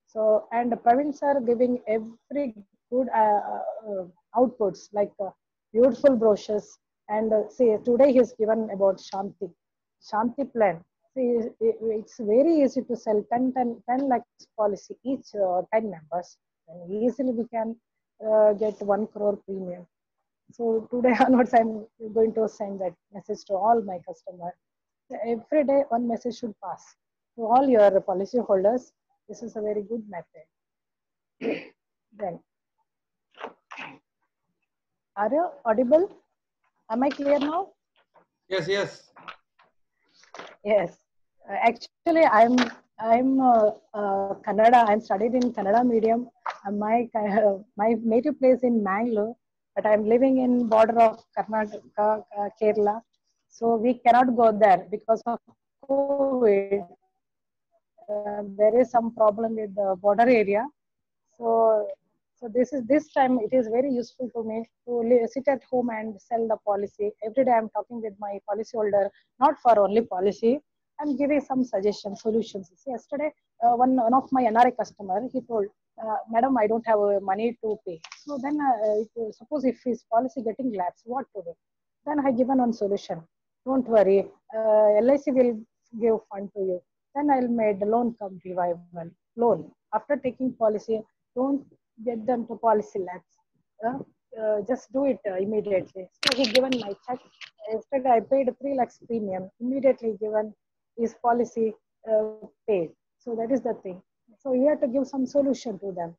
So, and Praveen sir giving every good outputs like beautiful brochures. And see, today he's given about Shanti plan. See, it's very easy to sell 10 lakhs policy each 10 members. And easily we can get 1 crore premium. So today onwards, I'm going to send that message to all my customers. Every day, one message should pass to all your policy holders. This is a very good method. Then, are you audible? Am I clear now? Yes, yes. Yes. Actually, I'm Kannada. I'm studied in Kannada medium. My native place in Mangalore, but I'm living in border of Karnataka, Kerala. So we cannot go there because of COVID. There is some problem with the border area. So, this time it is very useful to me to sit at home and sell the policy. Every day I'm talking with my policy holder, not for only policy. I'm giving some suggestions, solutions. So yesterday, one of my NRI customer, he told, Madam, I don't have money to pay. So then, suppose if his policy getting lapsed, what to do? Then I given one solution. Don't worry, LIC will give fund to you. Then I'll make the loan come revival loan. After taking policy, don't get them to policy lapse. Just do it immediately. So he given my check. Yesterday I paid 3 lakhs premium. Immediately given his policy paid. So that is the thing. So you have to give some solution to them.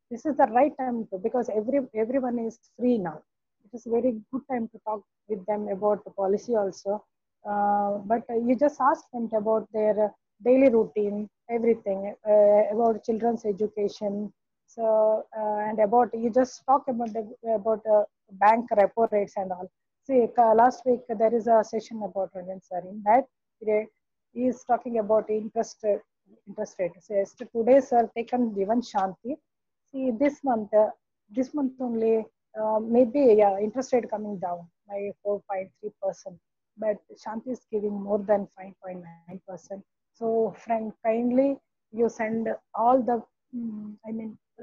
This is the right time to, because everyone is free now. It is very good time to talk with them about the policy also. But you just ask them about their daily routine, everything about children's education. So and about you just talk about about bank repo rates and all. See, last week there is a session about Ranjan sir. In that he is talking about interest rate. So today sir taken given Shanti. See, this month only, maybe yeah, interest rate coming down by 4.3%, but Shanti is giving more than 5.9%. So, friend, kindly you send all the,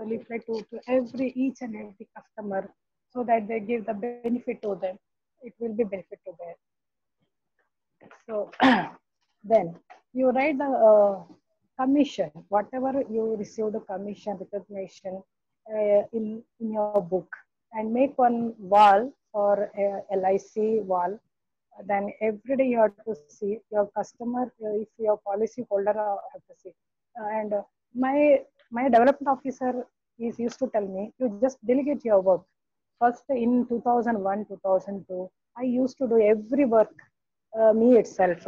leaflet to every each and every customer, so that they give the benefit to them. It will be benefit to them. So then you write the commission, whatever you receive the commission recognition in your book, and make one wall for LIC wall. Then every day you have to see your customer, if your policy holder have to see. And my development officer is used to tell me, you just delegate your work. First in 2001, 2002, I used to do every work me itself.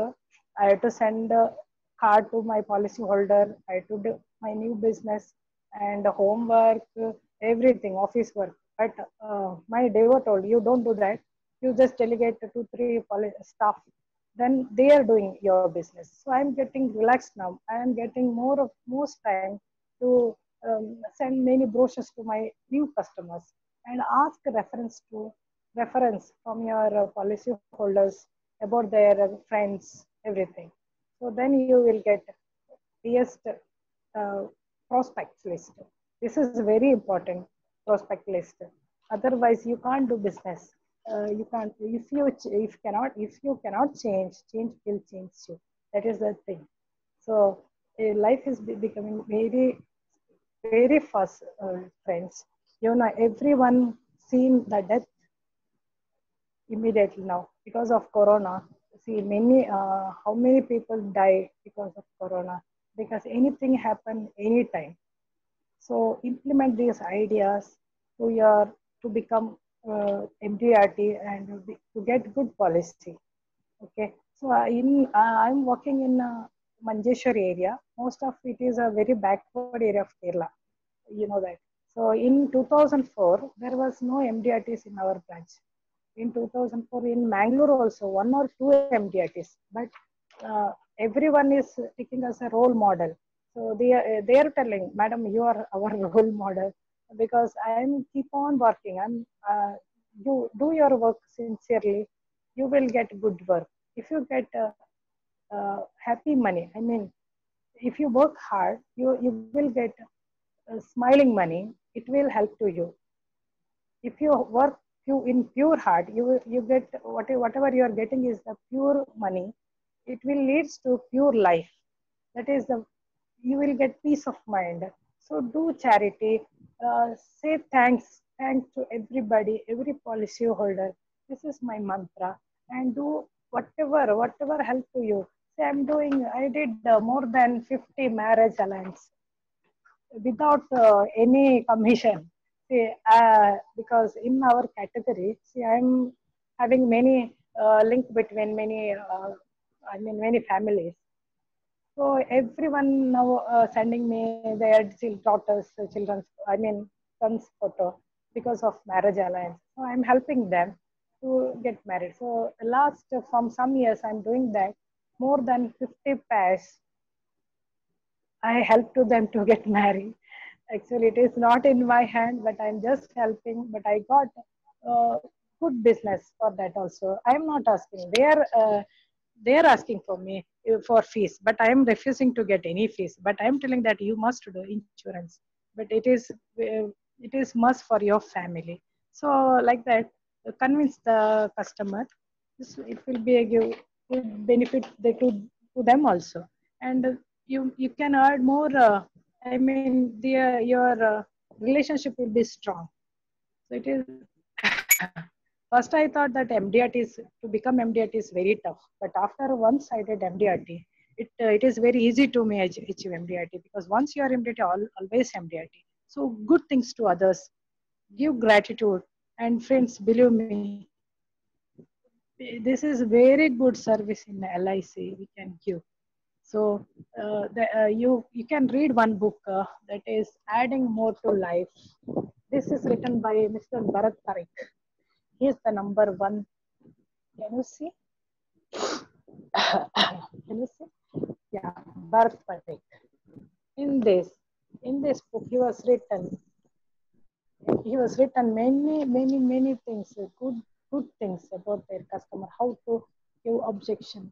I had to send a card to my policy holder. I had to do my new business and homework, everything, office work. But my devo told, you don't do that. You just delegate to 2, 3 staff. Then they are doing your business. So I'm getting relaxed now. I am getting most time to send many brochures to my new customers and ask reference from your policy holders about their friends, everything. So then you will get highest prospects list. This is very important, prospect list. Otherwise, you can't do business. You can't if you cannot change will change you. That is the thing. So life is becoming very fast, friends. You know, everyone seen the death immediately now because of corona. See, how many people die because of corona, because anything happen anytime. So implement these ideas to become MDRT and to get good policy. Okay, so I'm working in Manjeshwari area. Most of it is a very backward area of Kerala. You know that. So in 2004, there was no MDRTs in our branch. In 2004, in Mangalore also, 1 or 2 MDRTs. But everyone is taking us a role model. So they are telling, Madam, you are our role model, because I am keep on working. You do your work sincerely, you will get good work. If you get happy money. I mean, if you work hard, you will get smiling money. It will help to you. If you work you in pure heart, you get whatever you are getting is the pure money. It will leads to pure life. That is the you will get peace of mind. So do charity. Say thanks to everybody, every policy holder. This is my mantra, and do whatever help to you. Say I did more than 50 marriage alliance without any commission. See, because in our category, see, I'm having many link between many families. So everyone now sending me their daughters, children's, son's photo because of marriage alliance. So I'm helping them to get married. So last from some years, I'm doing that. More than 50 pairs I help to them to get married. Actually, it is not in my hand, but I'm just helping. But I got uh, good business for that also. I'm not asking. They are asking for me for fees, but I am refusing to get any fees. But I'm telling that you must do insurance. But it is must for your family. So like that, convince the customer. It will be a good benefit to them also, and you can earn more. Your relationship will be strong. So it is. First, I thought that MDRT is to become MDRT is very tough, but after once I did MDRT, it is very easy to me achieve MDRT because once you are MDRT, always MDRT. So good things to others, give gratitude, and friends, believe me, this is very good service in LIC we can give. So you can read one book that is adding more to life. This is written by Mr. Bharat Parikh. He is the number one. Can you see? Can you see? Yeah, Bharat Parikh. In this, in this book, he was written many things, good things about their customer, give objection,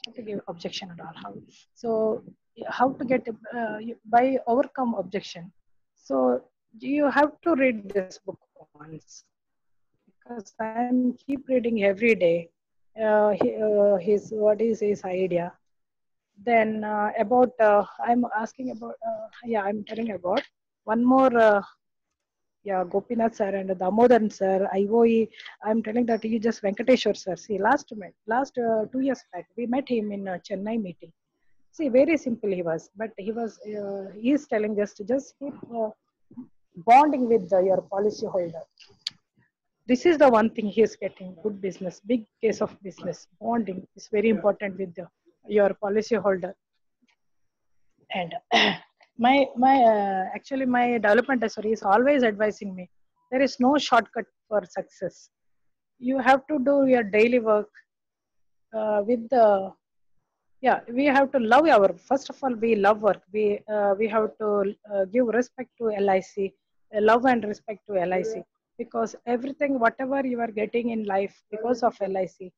how to give objection and all. So how to get by overcome objection. So you have to read this book once because I'm keep reading every day. His what is his idea? Then I'm asking about I'm telling about one more. Yeah, Gopinath sir and Damodaran sir, IOE. I'm telling that he just Venkateshwar sir. See, last 2 years back, we met him in Chennai meeting. See, very simple he was, but he is telling just keep bonding with your policy holder. This is the one thing he is getting good business, big case of business. Bonding is very important with your policy holder. And actually my development assessor is always advising me there is no shortcut for success. You have to do your daily work with the we have to love our first of all we love work. We have to give respect to LIC, love and respect to LIC, because everything whatever you are getting in life because of LIC,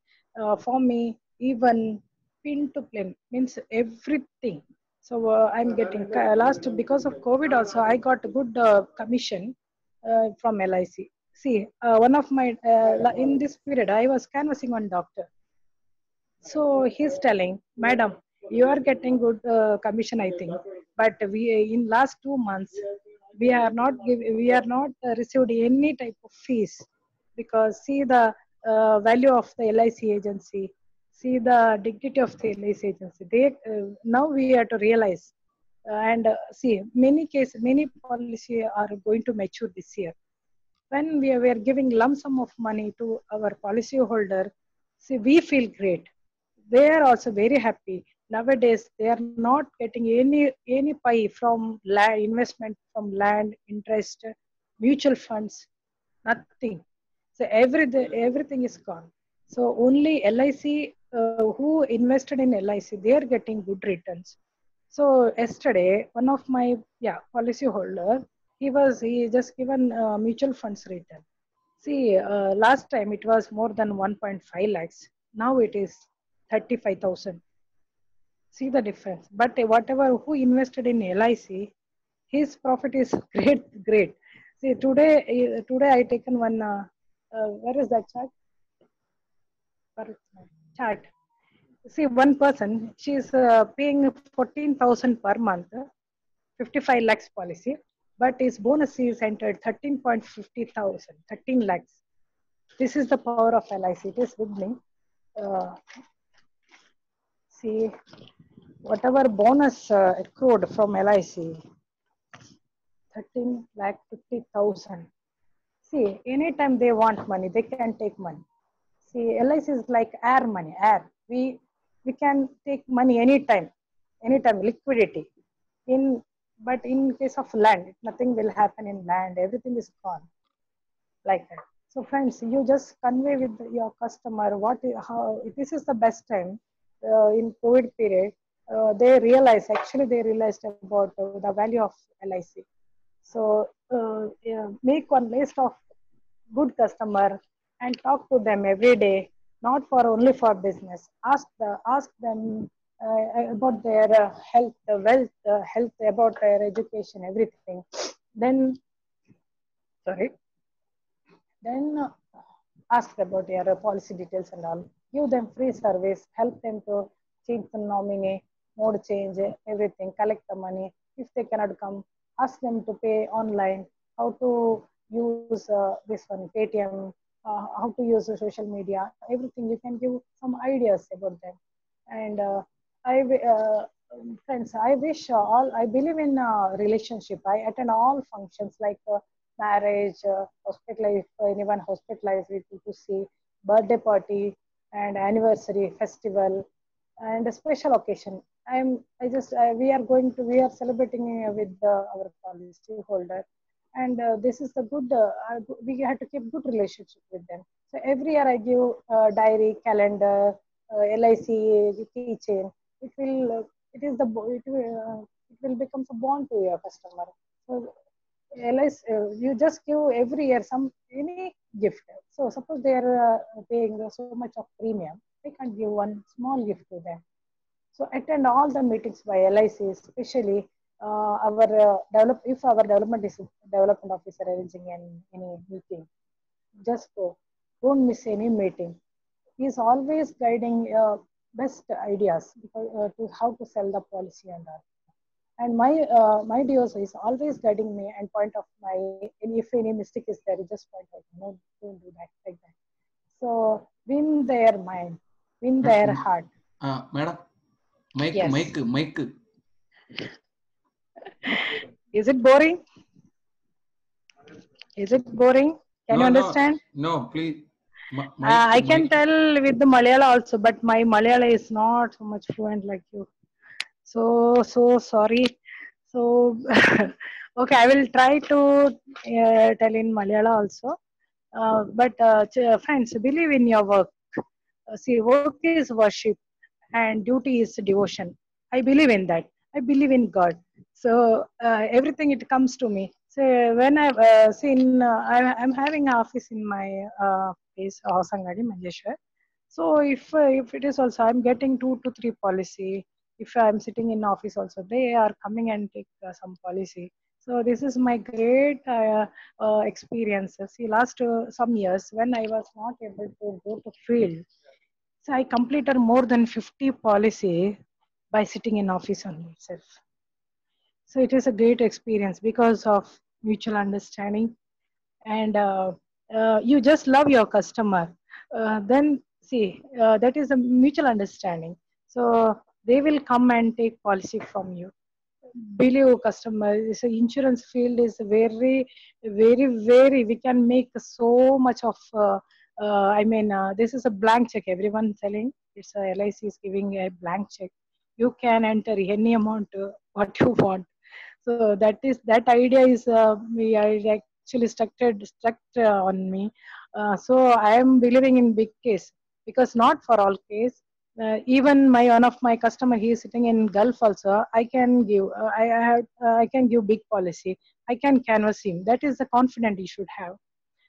for me even pin to pin means everything. So I'm getting last because of COVID also I got a good commission from LIC. See, one of my in this period I was canvassing one doctor. So he's telling, Madam, you are getting good commission, I think, but we in last 2 months we are not received any type of fees because see the value of the LIC agency, see the dignity of the LIC agency. Now we have to realize and see many policy are going to mature this year. When we were giving lump sum of money to our policy holder, see, we feel great. They are also very happy. Nowadays, they are not getting any pie from investment from land, interest, mutual funds, nothing. So everything is gone. So only LIC who invested in LIC, they are getting good returns. So yesterday, one of my policy holder, he just given mutual funds return. See, last time it was more than 1.5 lakhs. Now it is 35,000. See the difference. But whatever who invested in LIC, his profit is great, great. See today I taken one. Where is that chart? Chart. See one person, she is paying 14,000 per month, 55 lakhs policy, but his bonus is entered 13.50,000, 13 lakhs. This is the power of LIC. It is with me. Uh, See, whatever bonus accrued from LIC, 13 lakh 50,000. See, anytime they want money, they can take money. See, LIC is like air money, air. We can take money anytime, liquidity. In but in case of land, nothing will happen in land. Everything is gone like that. So friends, you just convey with your customer how this is the best time in COVID period. They realized about the value of LIC. So yeah, make one list of good customer and talk to them every day, not for only for business. Ask them about their health, wealth, health, about their education, everything. Then, sorry. Then ask about their policy details and all. Give them free service. Help them to change the nominee, mode change, everything. Collect the money. If they cannot come, ask them to pay online. How to use this one, Paytm. How to use the social media. Everything. You can give some ideas about them. And friends, I wish all. I believe in relationship. I attend all functions like. Marriage, hospitalized, anyone hospitalized with to see, birthday party, and anniversary, festival, and a special occasion. We are celebrating with our college stakeholder, and this is the good. We have to keep good relationship with them. So every year I give diary, calendar, LIC keychain. It will become a bond to your customer. So LIC, you just give every year any gift. So suppose they are paying so much of premium, they can give one small gift to them. So attend all the meetings by LIC, especially if our development officer arranging any meeting, just go. Don't miss any meeting. He is always guiding best ideas to how to sell the policy and all. And my DOS is always guiding me and point of my, and if any mistake is there, just point out, no, don't do that, like that. So win their mind, win their heart. Madam, mic. Is it boring? Is it boring? Can you understand? No, please. I can tell with the Malayalam also, but my Malayalam is not so much fluent like you. So sorry. So okay, I will try to tell in Malayalam also. But friends, believe in your work. See, work is worship and duty is devotion. I believe in that. I believe in God. So everything it comes to me. So when I'm having an office in my place, Hosangadi, Manjeshwar. So if it is also, I'm getting 2 to 3 policy. If I'm sitting in office also, they are coming and take some policy. So this is my great experience. See, last some years when I was not able to go to field, so I completed more than 50 policy by sitting in office only itself. So it is a great experience because of mutual understanding, and you just love your customer. Then see, that is a mutual understanding. So they will come and take policy from you. Believe customer. So insurance field is very. We can make so much of. This is a blank check. Everyone selling. It's a LIC is giving a blank check. You can enter any amount what you want. So that idea is I actually struck on me. So I am believing in big case, because not for all case. Even one of my customer, he is sitting in Gulf also. I can give I can give big policy. I can canvas him. That is the confidence you should have.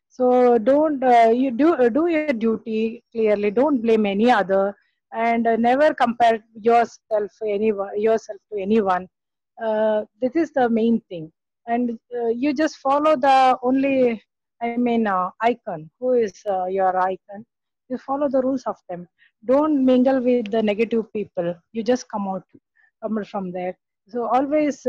So don't you do your duty clearly. Don't blame any other. and never compare yourself to anyone. This is the main thing, and you just follow the only, icon. Who is your icon? You follow the rules of them. Don't mingle with the negative people. You just come out from there. So always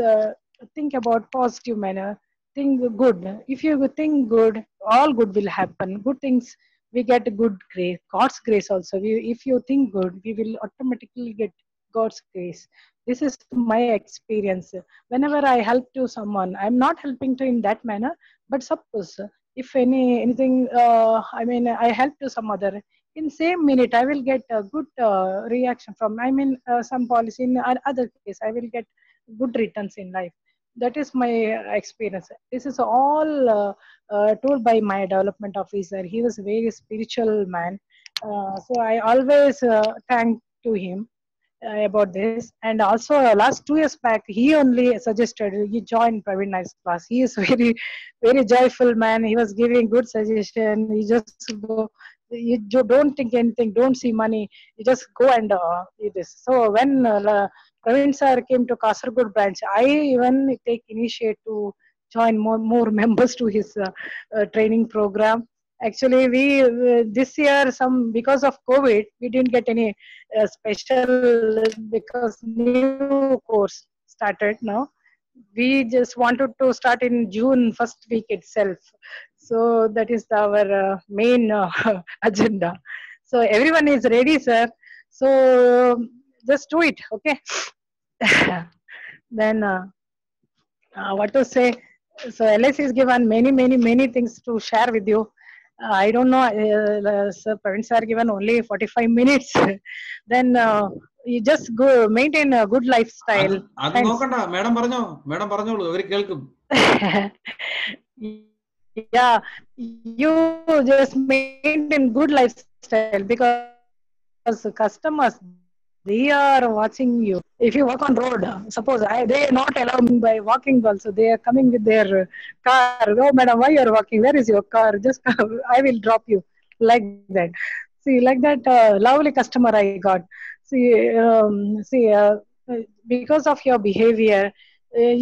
think about positive manner. Think good. If you think good, all good will happen. Good things, we get good grace, God's grace also. If you think good, we will automatically get God's grace. This is my experience. Whenever I help to someone, I'm not helping to in that manner, but suppose if anything, I help to some other, in same minute I will get a good reaction from, some policy in other case I will get good returns in life. That is my experience. This is all told by my development officer. He was a very spiritual man. So I always thank to him about this. And also, last 2 years back, he only suggested you join Praveen Naik's class. He is very, very joyful man. He was giving good suggestion. You just go, don't think anything, don't see money. You just go and do this. So when Praveen sir came to Kasaragod branch, I even take initiative to join more members to his training program. Actually, we this year, some because of COVID, we didn't get any special, because new course started now. We just wanted to start in June first week itself. So that is our main agenda. So everyone is ready, sir. So just do it, okay? Then what to say? So LS is given many things to share with you. I don't know, Sir Praveen sir given only 45 minutes. Then you just go maintain a good അത് lifestyle. അത് Thanks. നോക്കണ്ട, madam പറഞ്ഞോ, madam പറഞ്ഞോളൂ, അവര് കേൾക്കും. Yeah, you just maintain good lifestyle, because customers, they are watching you. If you walk on road, suppose they not allow me by walking also. They are coming with their car. Oh, madam, why you are walking? Where is your car? Just I will drop you, like that. See, like that lovely customer I got. See, because of your behavior,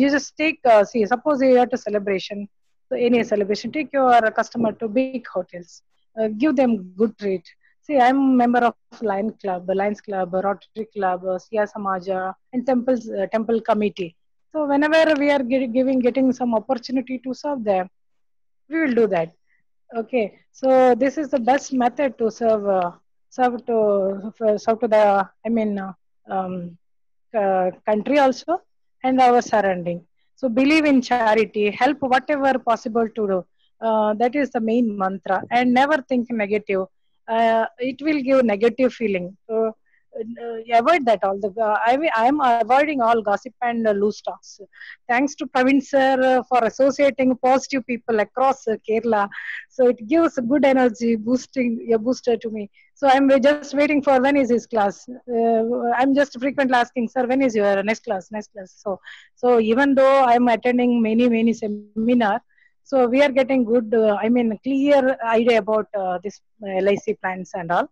you just take. See, suppose you have a celebration, so any celebration, take your customer to big hotels, give them good treat. See, I'm member of Lions Club, Rotary Club, Siya Samaja, and Temple Committee. So whenever we are getting some opportunity to serve them, we will do that. Okay, so this is the best method to serve to the, um, country also, and our surrounding. So believe in charity, help whatever possible to do. That is the main mantra, and never think negative. It will give negative feeling. So avoid that all the. I am avoiding all gossip and loose talks. Thanks to Praveen sir for associating positive people across Kerala. So it gives a good energy, boosting a booster to me. So I'm just waiting for when is his class. I'm just frequently asking, sir, when is your next class? Next class. So even though I'm attending many seminar, so we are getting good. Clear idea about this LIC plans and all.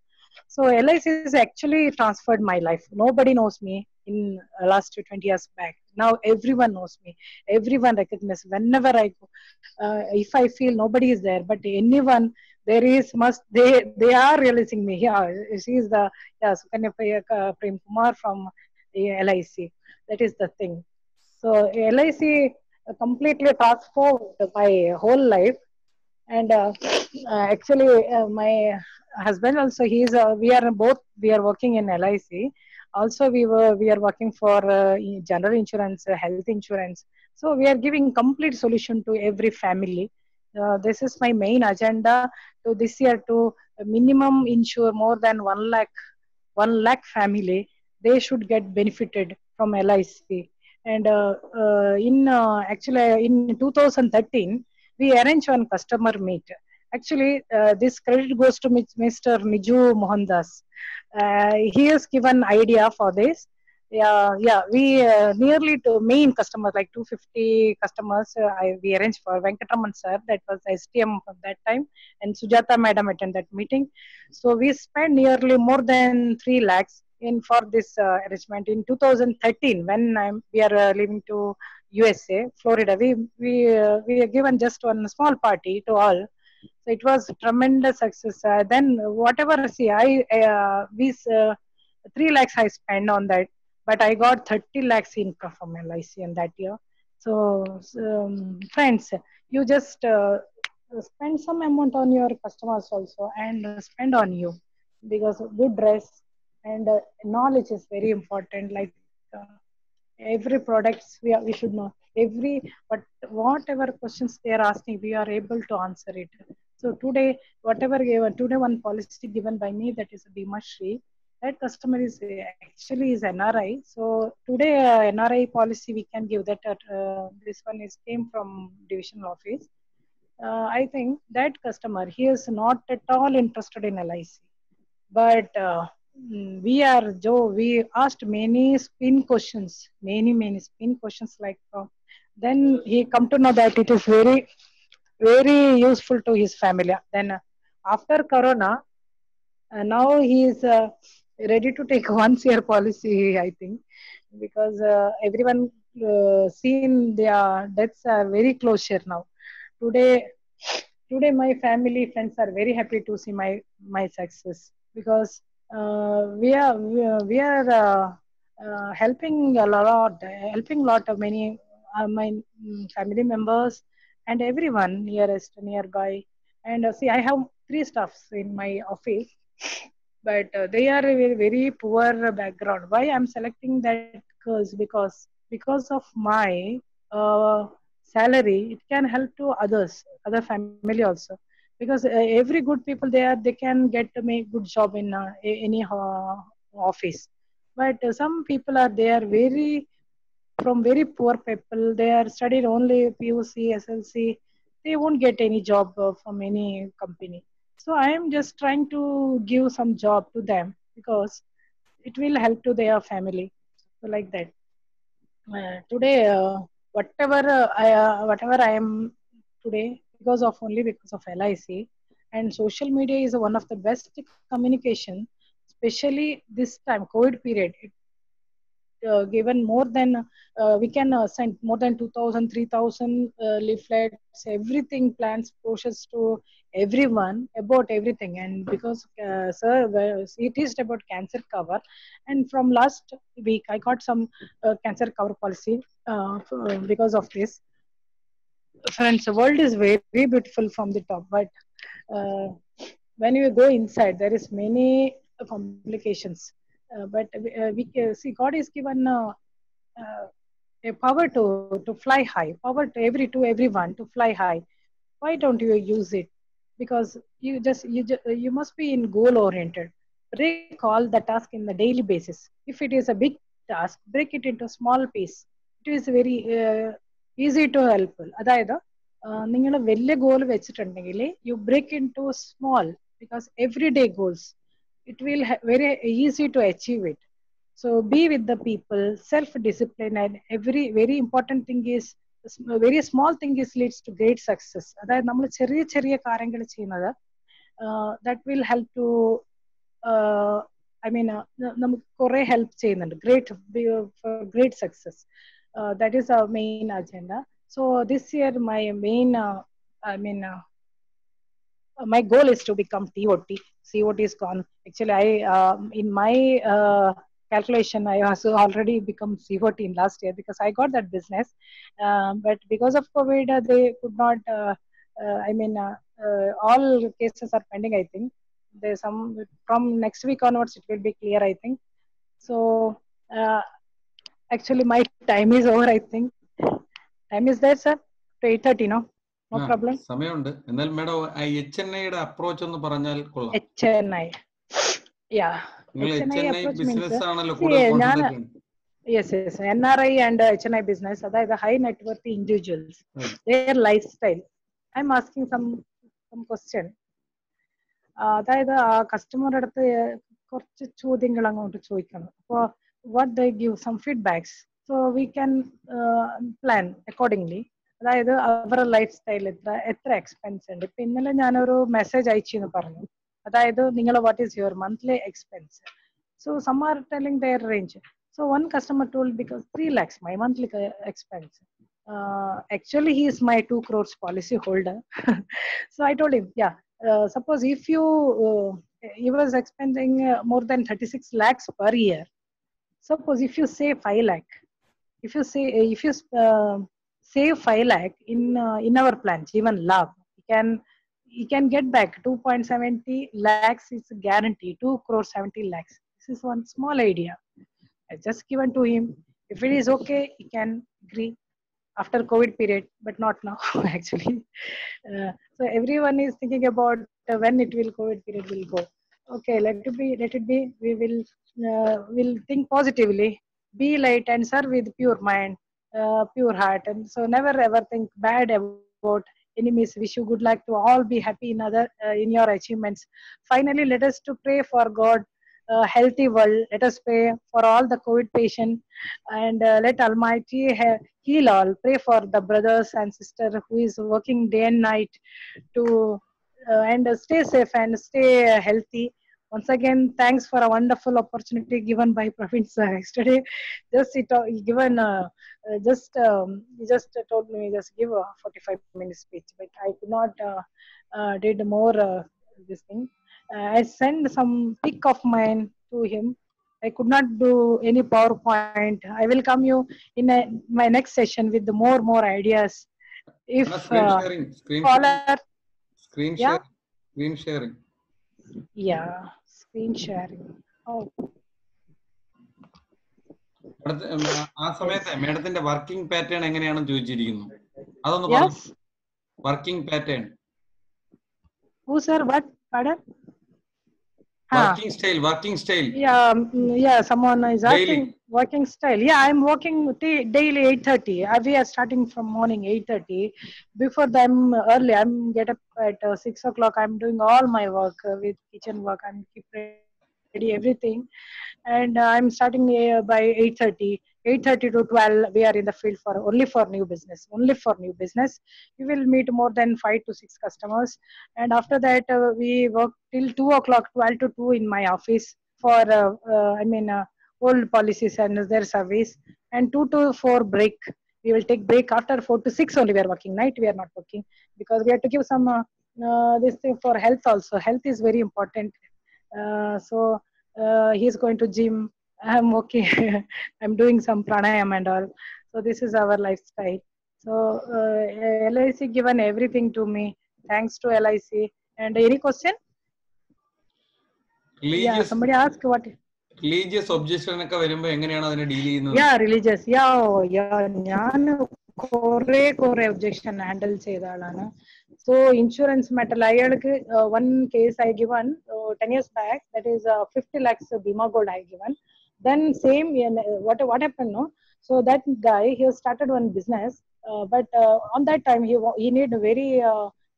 So LIC is actually transferred my life. Nobody knows me in last 20 years back. Now everyone knows me. Everyone recognizes whenever I go. If I feel nobody is there, but anyone there is, must they are realizing me. Yeah, she is the, yeah, Sukanya Prem Kumar from LIC. That is the thing. So LIC completely transformed my whole life. And actually my husband also, he's we are working in LIC. Also we are working for general insurance, health insurance. So we are giving complete solution to every family. This is my main agenda to this year, to minimum insure more than 1 lakh family. They should get benefited from LIC. And in actually in 2013, we arrange one customer meet. Actually, this credit goes to Mr. Niju Mohandas. He has given idea for this. Yeah. We nearly to main customers, like 250 customers. We arranged for Venkatraman sir, that was STM at that time, and Sujata madam attended that meeting. So we spent nearly more than 3 lakhs in for this arrangement in 2013 when we are leaving to USA, Florida. We are given just one small party to all. So it was tremendous success. Then whatever, see, we 3 lakhs I spent on that, but I got 30 lakhs income from LIC in that year. So, friends, you just spend some amount on your customers also, and spend on you, because good dress and knowledge is very important. Like every products we should know every, but whatever questions they are asking, we are able to answer it. So today, whatever given today, one policy given by me, that is Bima Shri. That customer is actually is NRI. So today, NRI policy we can give that. This one is came from divisional office. I think that customer, he is not at all interested in LIC, but we asked many spin questions, many spin questions, like then he come to know that it is very useful to his family. Then after Corona, now he is ready to take 1 year policy, I think, because everyone seen their deaths are very closure now. Today today my family friends are very happy to see my success, because we are helping a lot, helping lot of many my family members and everyone nearest nearby. And see, I have 3 staffs in my office, but they are a very poor background. Why I'm selecting that girls? Because of my uh, salary, it can help to other family also. Because every good people there, they can get to make good job in any office. But some people are there very from very poor people. They are studied only PUC, SLC. They won't get any job from any company. So I am just trying to give some job to them, because it will help to their family. So like that. Today, whatever I am today, because of LIC. And social media is one of the best communication, especially this time COVID period. Given more than we can send more than 2000, 3000 leaflets, everything, plans, brochures to everyone about everything. And because sir, it is about cancer cover, and from last week I got some cancer cover policy because of this. Friends, the world is very beautiful from the top, but uh, when you go inside, there is many complications. But we see God is given a power to fly high, power to everyone to fly high. Why don't you use it? Because you must be in goal oriented. Break all the task in the daily basis. If it is a big task, break it into small piece. It is very easy to help. അതായത് നിങ്ങൾ വലിയ goal വെച്ചിട്ടുണ്ടെങ്കിൽ you break into small, because every day goals, it will very easy to achieve it. So be with the people, self discipline, and every very important thing is very small thing is leads to great success. അതായത് നമ്മൾ ചെറിയ ചെറിയ കാര്യങ്ങൾ ചെയ്യുന്നത് that will help to I mean നമുക്ക് കുറെ help ചെയ്യുന്നുണ്ട്, great success. That is our main agenda. So this year my main I mean my goal is to become TOT. COT is gone. Actually, I in my calculation, I also already become COT in last year, because I got that business. But because of COVID, they could not. I mean, all cases are pending. I think there's some from next week onwards. It will be clear, I think. So actually, my time is over, I think. Time is there, sir. To 8:30, no? No problem. സമയമുണ്ട്. എന്നാൽ madam HNIയുടെ approach ഒന്ന് പറഞ്ഞാൽ കൊള്ളാം. HNI. Yeah. HNI business ആണല്ലോ കൂടുതൽ concentrate ചെയ്യുന്നത്. Yes. NRI and HNI business, അതായത് high net worth individuals, their lifestyle. I'm asking some question. അതായത് ആ കസ്റ്റമറുടെ അടുത്ത് കുറച്ച് ചോദ്യങ്ങൾ അങ്ങോട്ട് ചോദിക്കണം. അപ്പോൾ what they give some feedbacks, so we can plan accordingly. അതായത് അവരുടെ ലൈഫ് സ്റ്റൈൽ എത്ര എക്സ്പെൻസ് ഉണ്ട്. ഇപ്പൊ ഇന്നലെ ഞാനൊരു മെസ്സേജ് അയച്ചു എന്ന് പറഞ്ഞു. അതായത് നിങ്ങൾ what is your monthly expense. So some are telling their range. So one customer told because 3 lakhs my monthly expense. Actually, he is my 2 crores policy holder. So I told him, yeah, suppose if you, he was expending more than 36 lakhs per year. Suppose if you say 5 lakh, if you save 5 lakh in our plan, Jeevan Labh, you can get back 2.70 lakhs is guaranteed, 2 crore 70 lakhs. This is one small idea I just given to him. If it is okay, he can agree after COVID period, but not now actually. So everyone is thinking about when it will COVID period will go. Okay, let it be, let it be. We will think positively, be light and serve with pure mind, pure heart, and so never ever think bad about enemies. Wish you good luck to all, be happy in other in your achievements. Finally, let us to pray for God healthy world. Let us pray for all the COVID patient, and let Almighty heal all. Pray for the brothers and sister who is working day and night to and stay safe and stay healthy. Once again, thanks for a wonderful opportunity given by Praveen sir yesterday. Just given he just told me just give a 45 minute speech, but I could not did more this thing. I sent some pic of mine to him. I could not do any PowerPoint. I will come you in my next session with the more ideas. If Screen sharing, caller, screen yeah, sharing, screen sharing. yeah, screen sharing. Oh, ആ സമയത്ത് മേഡത്തിന്റെ working pattern എങ്ങനെയാണെന്ന് ചോദിച്ചിരിക്കുന്നു. അതൊന്ന് yes. Working pattern. Who sir? What? Pardon? Working style. Yeah, yeah. Someone is asking Daily. working style. Yeah, I'm working daily 8:30. We are starting from morning 8:30. Before that, I'm early. I'm get up at 6 o'clock. I'm doing all my work with kitchen work. I'm keep ready everything, and I'm starting by 8:30. 8:30 to 12, we are in the field for only for new business. Only for new business, we will meet more than 5 to 6 customers, and after that we work till 2 o'clock, 12 to 2 in my office for old policies and their service, and 2 to 4 break. We will take break after 4 to 6 only. We are working night. We are not working because we have to give some this thing for health also. Health is very important. So he's going to gym. I'm okay. I'm doing some pranayam and all. So this is our lifestyle. So LIC given everything to me. Thanks to LIC. And any question? Yeah, somebody asked what. Religious objection ഒക്കെ വരുമ്പോൾ എങ്ങനെയാണ് അതിനെ deal ചെയ്യുന്നത്? Yeah, religious. Yeah. ഞാൻ കുറെ objection handle ചെയ്ത ആളാണ്. So insurance matter അയാൾക്ക് one case I given 10 years back, that is 50 lakhs Bima Gold I given. Then same what happened, no? So that guy, he started one business, but on that time he need a very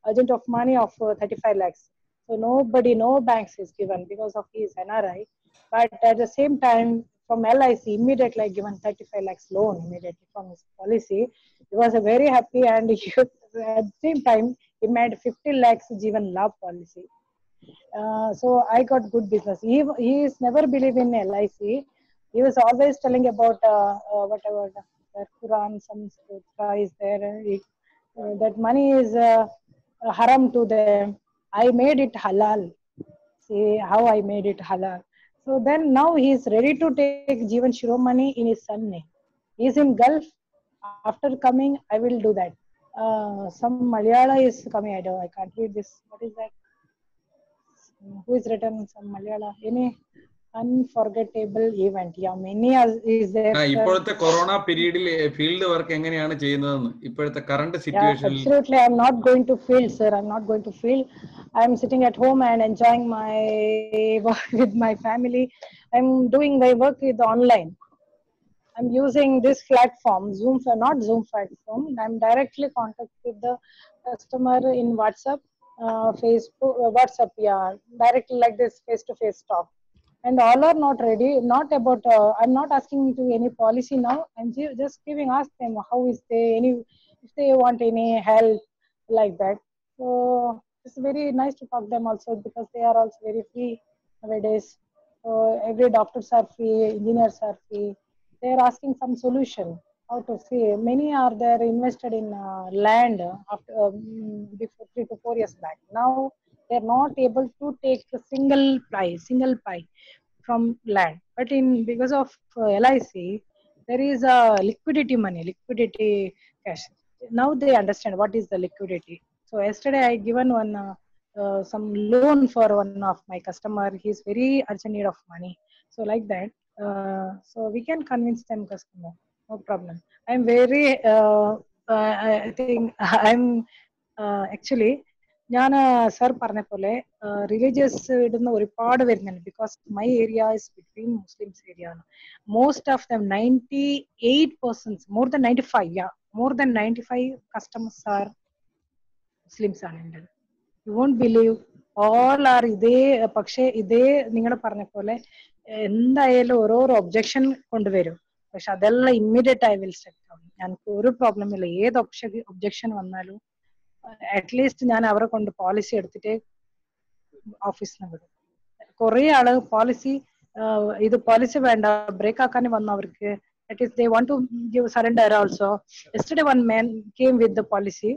urgent of money of 35 lakhs. So no banks is given because of his NRI. But at the same time, from LIC, immediately I given 35 lakhs loan immediately from his policy. He was very happy, and at the same time, he made 50 lakhs Jeevan Labh policy. So I got good business. He is never believe in LIC. He was always telling about whatever the Quran, some sutra is there. That money is haram to them. I made it halal. See how I made it halal. So then now he is ready to take Jeevan Shiromani in his son name. He is in Gulf. After coming, I will do that. Some Malayala is coming. I can't read this. What is that? Who is written some Malayala? Any unforgettable event? Yeah, many is there. ഇപ്പോഴത്തെ corona പീരീഡിൽ field work എങ്ങനെയാണ് ചെയ്യുന്നതെന്ന് ഇപ്പോഴത്തെ current സിറ്റുവേഷനിൽ? Absolutely, I'm not going to field, sir. I'm not going to field. I'm sitting at home and enjoying my work with my family. I'm doing my work with online. I'm using this platform, Zoom, not Zoom platform. I'm directly contact with the customer in WhatsApp, Facebook, WhatsApp, yeah, directly like this face-to-face talk. and all are not ready. Not about I'm not asking to any policy now. I'm just giving, ask them how is they, any if they want any help like that. So it's very nice to talk them also, because they are also very free nowadays. So every doctors are free, engineers are free. They are asking some solution how to see. Many are there invested in land after before 3 to 4 years back. Now they're not able to take a single pie from land. But in because of LIC, there is a liquidity cash. Now they understand what is the liquidity. So yesterday I given one some loan for one of my customer. He's very urgent need of money. So like that, so we can convince them customer. No problem. I'm very I think I'm actually ഞാൻ sir പറഞ്ഞ പോലെ religious ഇടുന്ന ഒരുപാട് വരുന്നുണ്ട്. Because my area is between Muslims area ആണ്. Most of them 98%, more than 95 customers are Muslims ആണ് എൻ്റെ. You won't believe, all are ഇതേ. പക്ഷെ ഇതേ നിങ്ങൾ പറഞ്ഞ പോലെ എന്തായാലും ഓരോരോ ഒബ്ജക്ഷൻ കൊണ്ടുവരും. പക്ഷെ അതെല്ലാം immediate I will set down. ഞങ്ങൾക്ക് ഒരു പ്രോബ്ലം ഇല്ല. ഏത് ഒബ്ജക്ഷൻ വന്നാലും അറ്റ്ലീസ്റ്റ് ഞാൻ അവരെ കൊണ്ട് പോളിസി എടുത്തിട്ട് ഓഫീസിന് വിടും. കുറെ ആള് പോളിസി ഇത് പോളിസി വേണ്ട ബ്രേക്ക് ആക്കാൻ വന്നവർക്ക് that is they want to give surrender also. Yesterday one man came with the policy,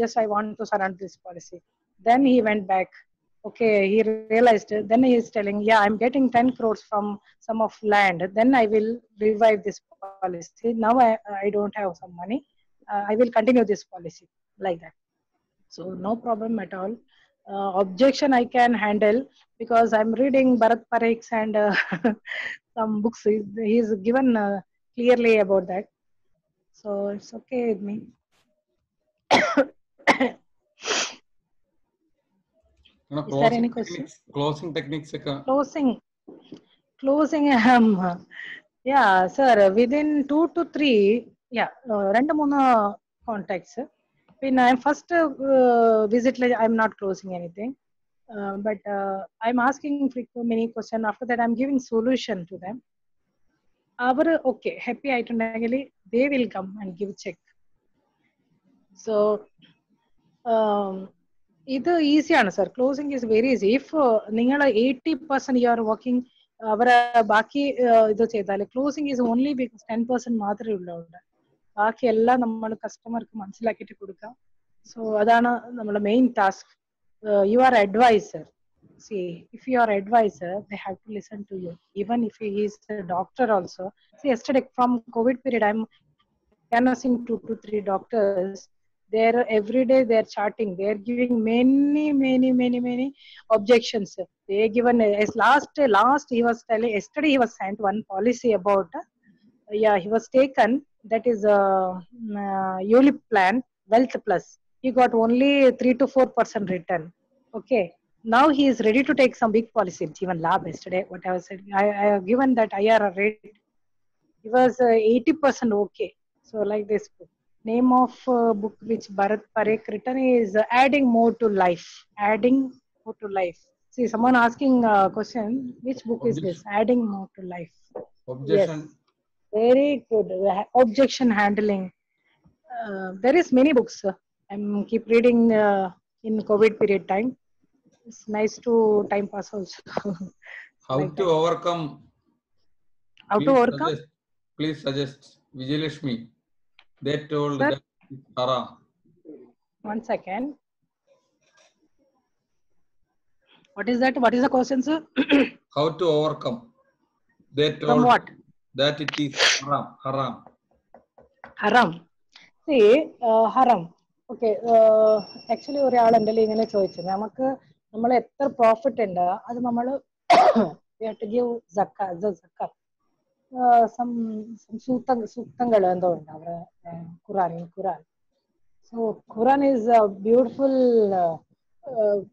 just I want to surrender this policy. Then he went back. Okay, he realized, then he is telling, yeah, I'm getting 10 crores from some of land, then I will revive this policy. Now I don't have some money, I will continue this policy, like that. So no problem at all. Objection I can handle, because I'm reading Bharat Parekh's and some books. He's given clearly about that. So it's okay with me. Is there any question? Closing techniques. Closing. Yeah, sir. Within 2 to 3, yeah, 2-3 contacts. When I'm first visit, I'm not closing anything. But I'm asking many questions. After that, I'm giving solution to them. Okay, happy item, they will come and give check. So ഇത് ഈസിയാണ് sir. Closing is very easy. If നിങ്ങൾ 80% you are working, അവരെ ബാക്കി ഇത് ചെയ്താൽ closing is only because 10% മാത്രമേ ഉള്ളൂ അവിടെ. ബാക്കി എല്ലാം നമ്മൾ കസ്റ്റമർക്ക് മനസ്സിലാക്കിയിട്ട് കൊടുക്കാം. സോ അതാണ് നമ്മുടെ main task. You are adviser. See, if you are advisor, they have to listen to you. Even if he is a doctor also. See, yesterday from COVID period, I'm canvassing 2 to 3 doctors. They're every day they're charting. They're giving many objections. They given as last he was telling, yesterday he was sent one policy about yeah, he was taken, that is ULIP plan, Wealth Plus. He got only 3 to 4% return. Okay. Now he is ready to take some big policy. Even Lab yesterday, what I was saying, I have given that IRR rate. He was 80% okay. So like this book. Name of book which Bharat Parekh written is Adding More to Life. Adding More to Life. See, someone asking a question, which book is this? Adding More to Life. Objection. Yes. Very good. Objection handling. There is many books. I'm keep reading in COVID period time. It's nice to time pass also. How like to that. overcome? How to overcome? Please suggest. Vijayalakshmi. They told Sir? that it's haram. One second. What is that? What is the question, sir? How to overcome? They told From what? that it is haram. Haram. See, haram. Okay. Actually, ഒരാളുടെ ഇങ്ങനെ ചോദിച്ചു, നമുക്ക് നമ്മൾ എത്ര profit ഉണ്ട് അത് നമ്മൾ we have to give zakat. Some സൂക്തങ്ങൾ എന്തോ ഉണ്ട് അവരുടെ ഖുറാൻ. So Quran is a beautiful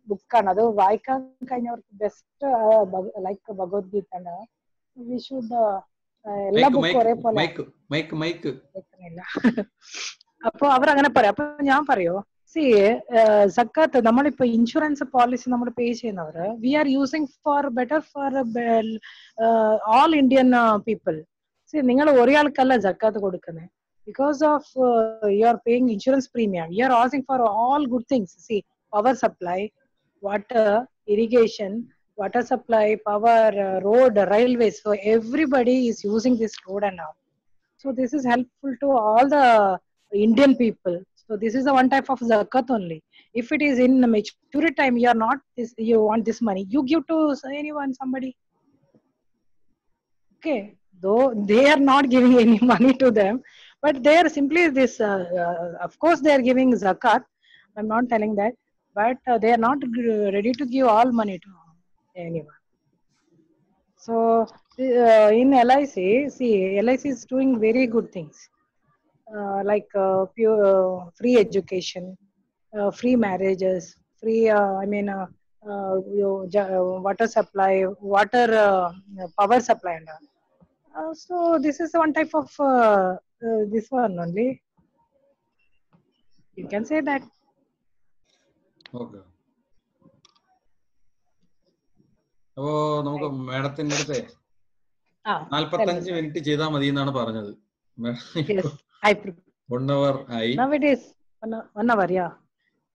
book ആണ്. അത് വായിക്കാൻ കഴിഞ്ഞവർക്ക് ബെസ്റ്റ് ലൈക്ക് ഭഗവത്ഗീത ആണ്. We should എല്ലാ ബുക്കും ഒരേപോലെ. മൈക്ക് അപ്പൊ അവർ അങ്ങനെ പറയാം. അപ്പൊ ഞാൻ പറയോ, See, zakat, നമ്മളിപ്പോ ഇൻഷുറൻസ് പോളിസി നമ്മൾ പേ ചെയ്യുന്നവര് we are using for better for all Indian people. See, നിങ്ങൾ ഒരാൾക്കല്ല ജക്കാത്ത് കൊടുക്കുന്നത്. Because of you are paying insurance premium, you are asking for all good things. See, power supply, water, irrigation, water supply, power, road, railways. So everybody is using this road and all. So this is helpful to all the Indian people. So this is the one type of zakat only. If it is in maturity time, you are not this, you want this money, you give to anyone, somebody. Okay, though they are not giving any money to them, but they are simply this. Of course, they are giving zakat. I'm not telling that, but they are not ready to give all money to anyone. So in LIC, see, LIC is doing very good things. Like pure free education, free marriages, free water supply, water power supply, and all. So this is one type of this one only. You can say that. Okay. അപ്പോ നമുക്ക് മാഡത്തിന്റെ അടുത്ത് Ah, tell me, 45 sir. Minute ചെയ്താൽ മതി എന്നാണ് പറഞ്ഞത്. Yes, I prepare. 1 hour ആയി. Now it is 1 hour, yeah.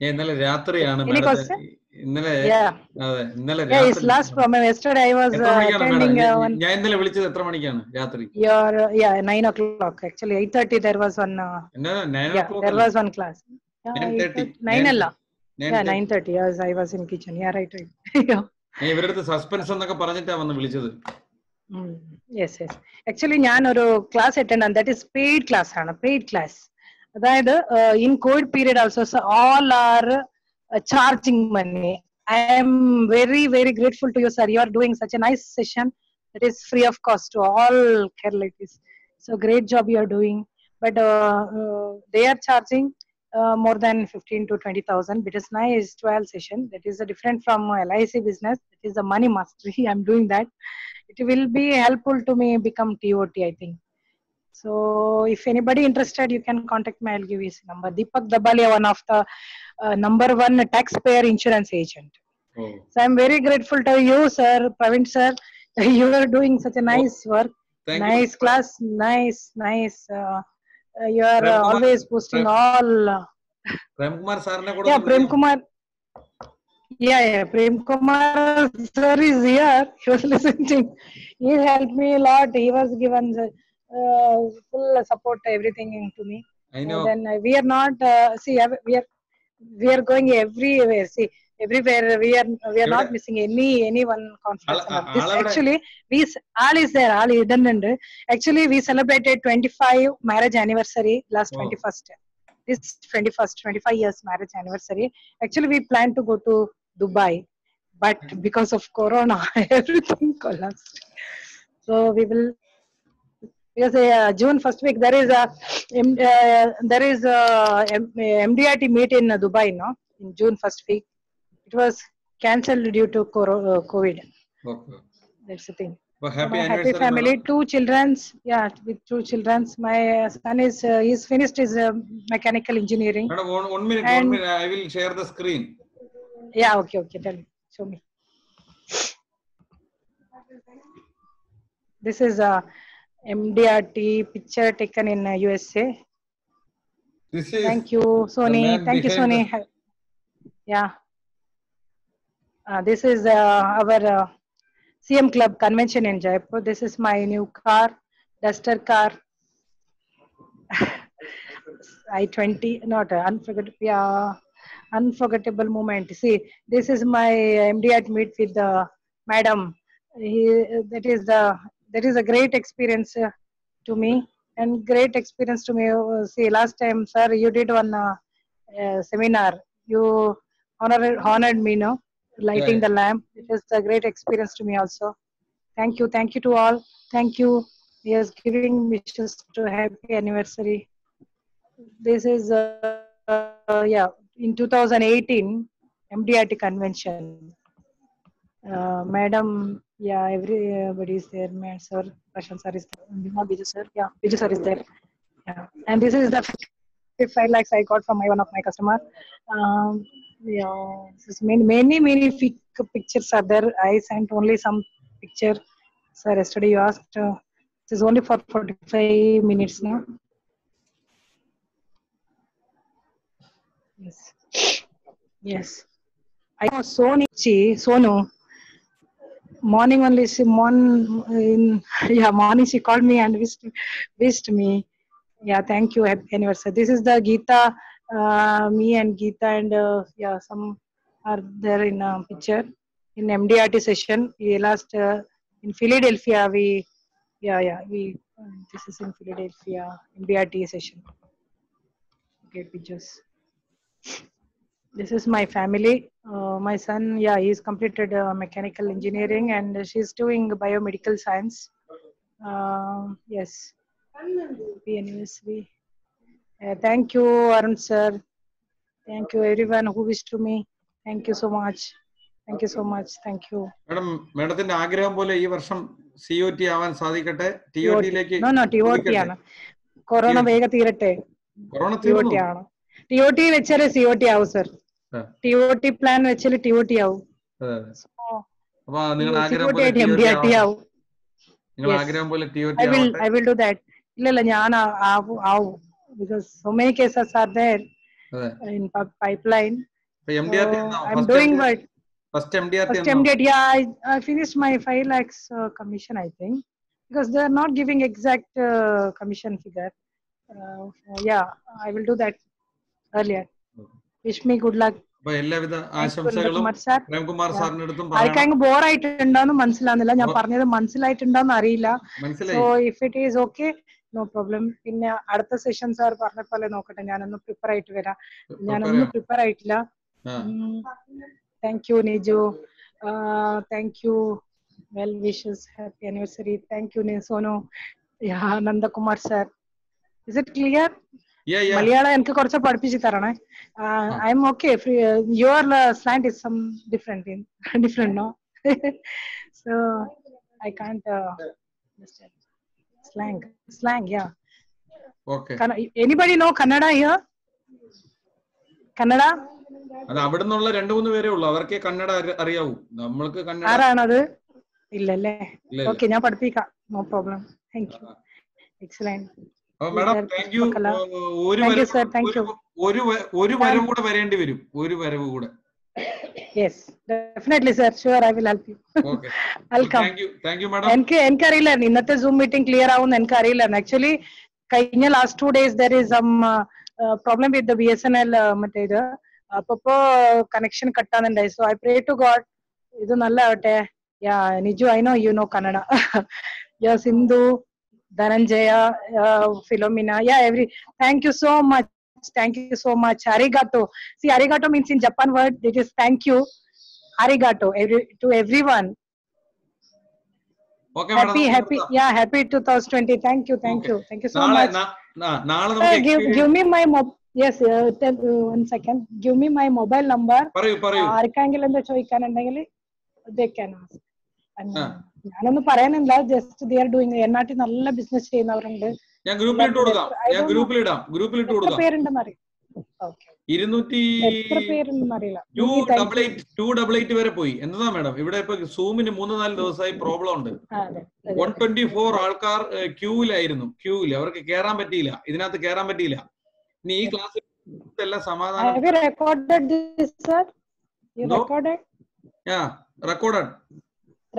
ഞാൻ ഇന്നലെ രാത്രിയാണ് Any മാഡത്തെ question? ഇന്നലെ Yeah. അതെ ഇന്നലെ Yeah, it's രാത്രി last problem. Yesterday I was എത്ര മണിക്കാണ് മാഡം? attending one. ഞാൻ ഇന്നലെ വിളിച്ചത് എത്ര മണിക്കാണ്? രാത്രി Your yeah, 9 o'clock. Actually, 8:30 there was one. എന്നാ 9 Yeah, o'clock there അല്ല, was one class. Yeah, 9:30. 9 alla. Yeah, 9:30. 9:30. Yes, I was in kitchen. Yeah, right. Yeah. ഞാൻ ഇവരുടെ അടുത്ത് സസ്പെൻസ് എന്നൊക്കെ പറഞ്ഞിട്ടാ വന്ന് വിളിച്ചത്. Yes, yes. Actually, ഞാൻ ഒരു class attend, and that is paid class ആണ്, paid class. അതായത് in COVID period also, so all are charging money. I am very, very grateful to you, sir. You are doing such a nice session that is free of cost to all Keralites. So great job you are doing. But they are charging more than 15 to 20,000. But it's nice 12 session. That is different from LIC business. That is the money mastery. I'm doing that. It will be helpful to me become TOT, I think. So if anybody interested, you can contact me. I'll give his number. Deepak Dabalia, one of the #1 taxpayer insurance agent. Oh. So I'm very grateful to you, sir, Praveen sir. You are doing such a nice work. Thank Nice you. class, nice. You are Prem Kumar, always boosting all. Premkumar സാറിനെ കൂടെ Yeah, ഒന്ന് Prem വിളിക്കാം. Kumar. Yeah, Prem Kumar sir is here. He was listening. He helped me a lot. He was given the, full support, everything to me. I know. Then we are not see, we are going everywhere. See, everywhere we are not എവിടെ? missing any one conference. This ആളെവിടെ? actually all is there. All idannundu. Actually, we celebrated 25 marriage anniversary last Oh. 21st. This 21st 25 years marriage anniversary. Actually, we plan to go to Dubai, but because of Corona, everything collapsed. So we will, because June first week there is a MDIT meet in Dubai, no, in June first week. It was cancelled due to COVID. Okay. That's the thing. Well, So happy my happy anniversary, family, madam. 2 childrens. Yeah, with 2 childrens. My son is he's finished his mechanical engineering. Madam, one minute. I will share the screen. Yeah, okay. Tell me. Show me. This is a MDRT picture taken in USA. This is Thank you, Sony. man Thank you, behind Sony. Yeah. This is our CM Club convention in Jaipur. This is my new car, Duster car. I-20, not unforgettable. Yeah, unforgettable moment. See, this is my MDIT meet with the madam. That is a great experience to me, and great experience to me. See, last time, sir, you did one seminar. You honored me, no, lighting the lamp. It is a great experience to me also. Thank you to all. Thank you. Yes, giving wishes to happy anniversary. This is yeah, in 2018 MDIT convention. Madam, yeah, everybody is there. Man, sir, Prashant sir is there. Not Biju sir. Yeah, Biju sir is there. Yeah, and this is the 5 lakhs I got from one of my customer. Yeah, this is many pictures are there. I sent only some picture. Sir, yesterday you asked. This is only for 45 minutes now. Yes. Yes. I know Sonu. Morning only morning she called me and wished me. Yeah, thank you. Happy anniversary. This is the Geeta, me and Geeta and some are there in a picture in MDRT session. We last in Philadelphia. This is in Philadelphia MDRT session. Okay, pictures. This is my family. My son, he's completed mechanical engineering and she's doing biomedical science. Yes. Happy anniversary. Thank you, Arun sir. Thank you, everyone who wished to me. Thank you so much. Thank you so much. Thank you. Madam ആഗ്രഹം പോലെ ഈ വർഷം COT ആവാൻ സാധിക്കട്ടെ. TOT-ലേക്ക് No, TOT ആണ്. Corona വേഗം തീരട്ടെ. Corona തീർന്നു. TOT ആണ്. TOT വെച്ചാൽ COT ആവും സർ. TOT പ്ലാൻ വെച്ചാൽ TOT ആവും. അപ്പോൾ നിങ്ങളുടെ ആഗ്രഹം പോലെ MDRT ആവും. നിങ്ങളുടെ ആഗ്രഹം പോലെ TOT ആവട്ടെ. I will do that. ഇല്ല ഞാൻ ആവും. Because so many cases are there in pipeline. MDRT I'm doing what? First MDRT. I finished my 5 lakhs commission, I think, because they are not giving exact commission figure. I will do that earlier. Wish me good luck. എല്ലാവിധ ആശംസകളും പ്രേംകുമാർ സാറിന്റെ അടുത്തും പറയണം. ആർക്കെങ്കിലും bore ആയിട്ടുണ്ടോന്ന് മനസ്സിലാവുന്നില്ല. ഞാൻ പറഞ്ഞത് മനസ്സിലായിട്ടുണ്ടോന്ന് അറിയില്ല. So if it is okay, no problem. പിന്നെ അടുത്ത സെഷൻ സാർ പറഞ്ഞ പോലെ നോക്കട്ടെ. ഞാനൊന്ന് പ്രിപ്പയർ ആയിട്ട് വരാം. ഞാനൊന്നും പ്രിപ്പയർ ആയിട്ടില്ല. Thank you, Niju. Thank you. Well wishes. Happy anniversary. Thank you, Sonu. Yeah, Nandakumar sir. Is it clear? Yeah. Malayalam enku korchu padippichu tarane. I am okay. Your slant is some different, no? So I can't understand. Slang, yeah. Okay. Anybody know Kannada here? Kannada? അത് അവിടെ നിന്നുള്ള 2-3 പേരേ ഉള്ളൂ. അവർക്ക് കന്നഡ അറിയാവൂ. നമ്മൾക്ക് കന്നഡ ആരാണത്? ഇല്ലല്ലേ? Okay, ഞാൻ പഠിപ്പിക്കാം. No problem. Thank you. Excellent. Madam thank you. ഒരു വരവ് കൂടെ വരേണ്ടി വരും. ഒരു വരവ് കൂടെ. Yes, definitely sir. Sure, I will help you. Okay. Welcome. Thank you madam. എനിക്കറിയില്ല ഇന്നത്തെ സൂം മീറ്റിംഗ് ക്ലിയർ ആവുമെന്ന് എനിക്കറിയില്ല. ആക്ച്വലി കഴിഞ്ഞ last 2 days there is some problem with the BSNL മറ്റേ ഇത്. അപ്പോ കണക്ഷൻ കട്ടാകുന്നുണ്ടായി. So I pray to God ഇത് നല്ലതാവട്ടെ. Niju, I know you know Kannada. Sindhu, Dhananjaya, Philomena, thank you so much. Arigato. See, arigato means in Japan word, it is thank you. Arigato to everyone. Okay, happy 2020. Thank you so much. Give me my one second. Give me my mobile number. ആർക്കെങ്കിലും എന്താ ചോദിക്കാനുണ്ടെങ്കിൽ they can ask. ഞാനൊന്നും പറയാനില്ല. Just they are doing നാട്ടിൽ നല്ല business ചെയ്യുന്നവരുണ്ട്. ഞാൻ ഗ്രൂപ്പിൽ ഇട്ട് കൊടുക്കാം. പേരുണ്ടെന്ന് അറിയാം. ഓക്കെ, 288 വരെ പോയി. എന്താ മാഡം ഇവിടെ ഇപ്പൊ സൂമിന് 3-4 ദിവസമായി പ്രോബ്ലം ഉണ്ട്. 124 ആൾക്കാർ ക്യൂവിലായിരുന്നു. അവർക്ക് കേറാൻ പറ്റിയില്ല. ഇതിനകത്ത് കേറാൻ പറ്റിയില്ല. ഇനി ഈ ക്ലാസ് എല്ലാം സമാധാനം.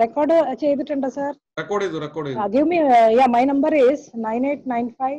റെക്കോർഡ് ചെയ്തിട്ടുണ്ടോ സർ? റെക്കോർഡ് ചെയ്തു. Give me my number is 9895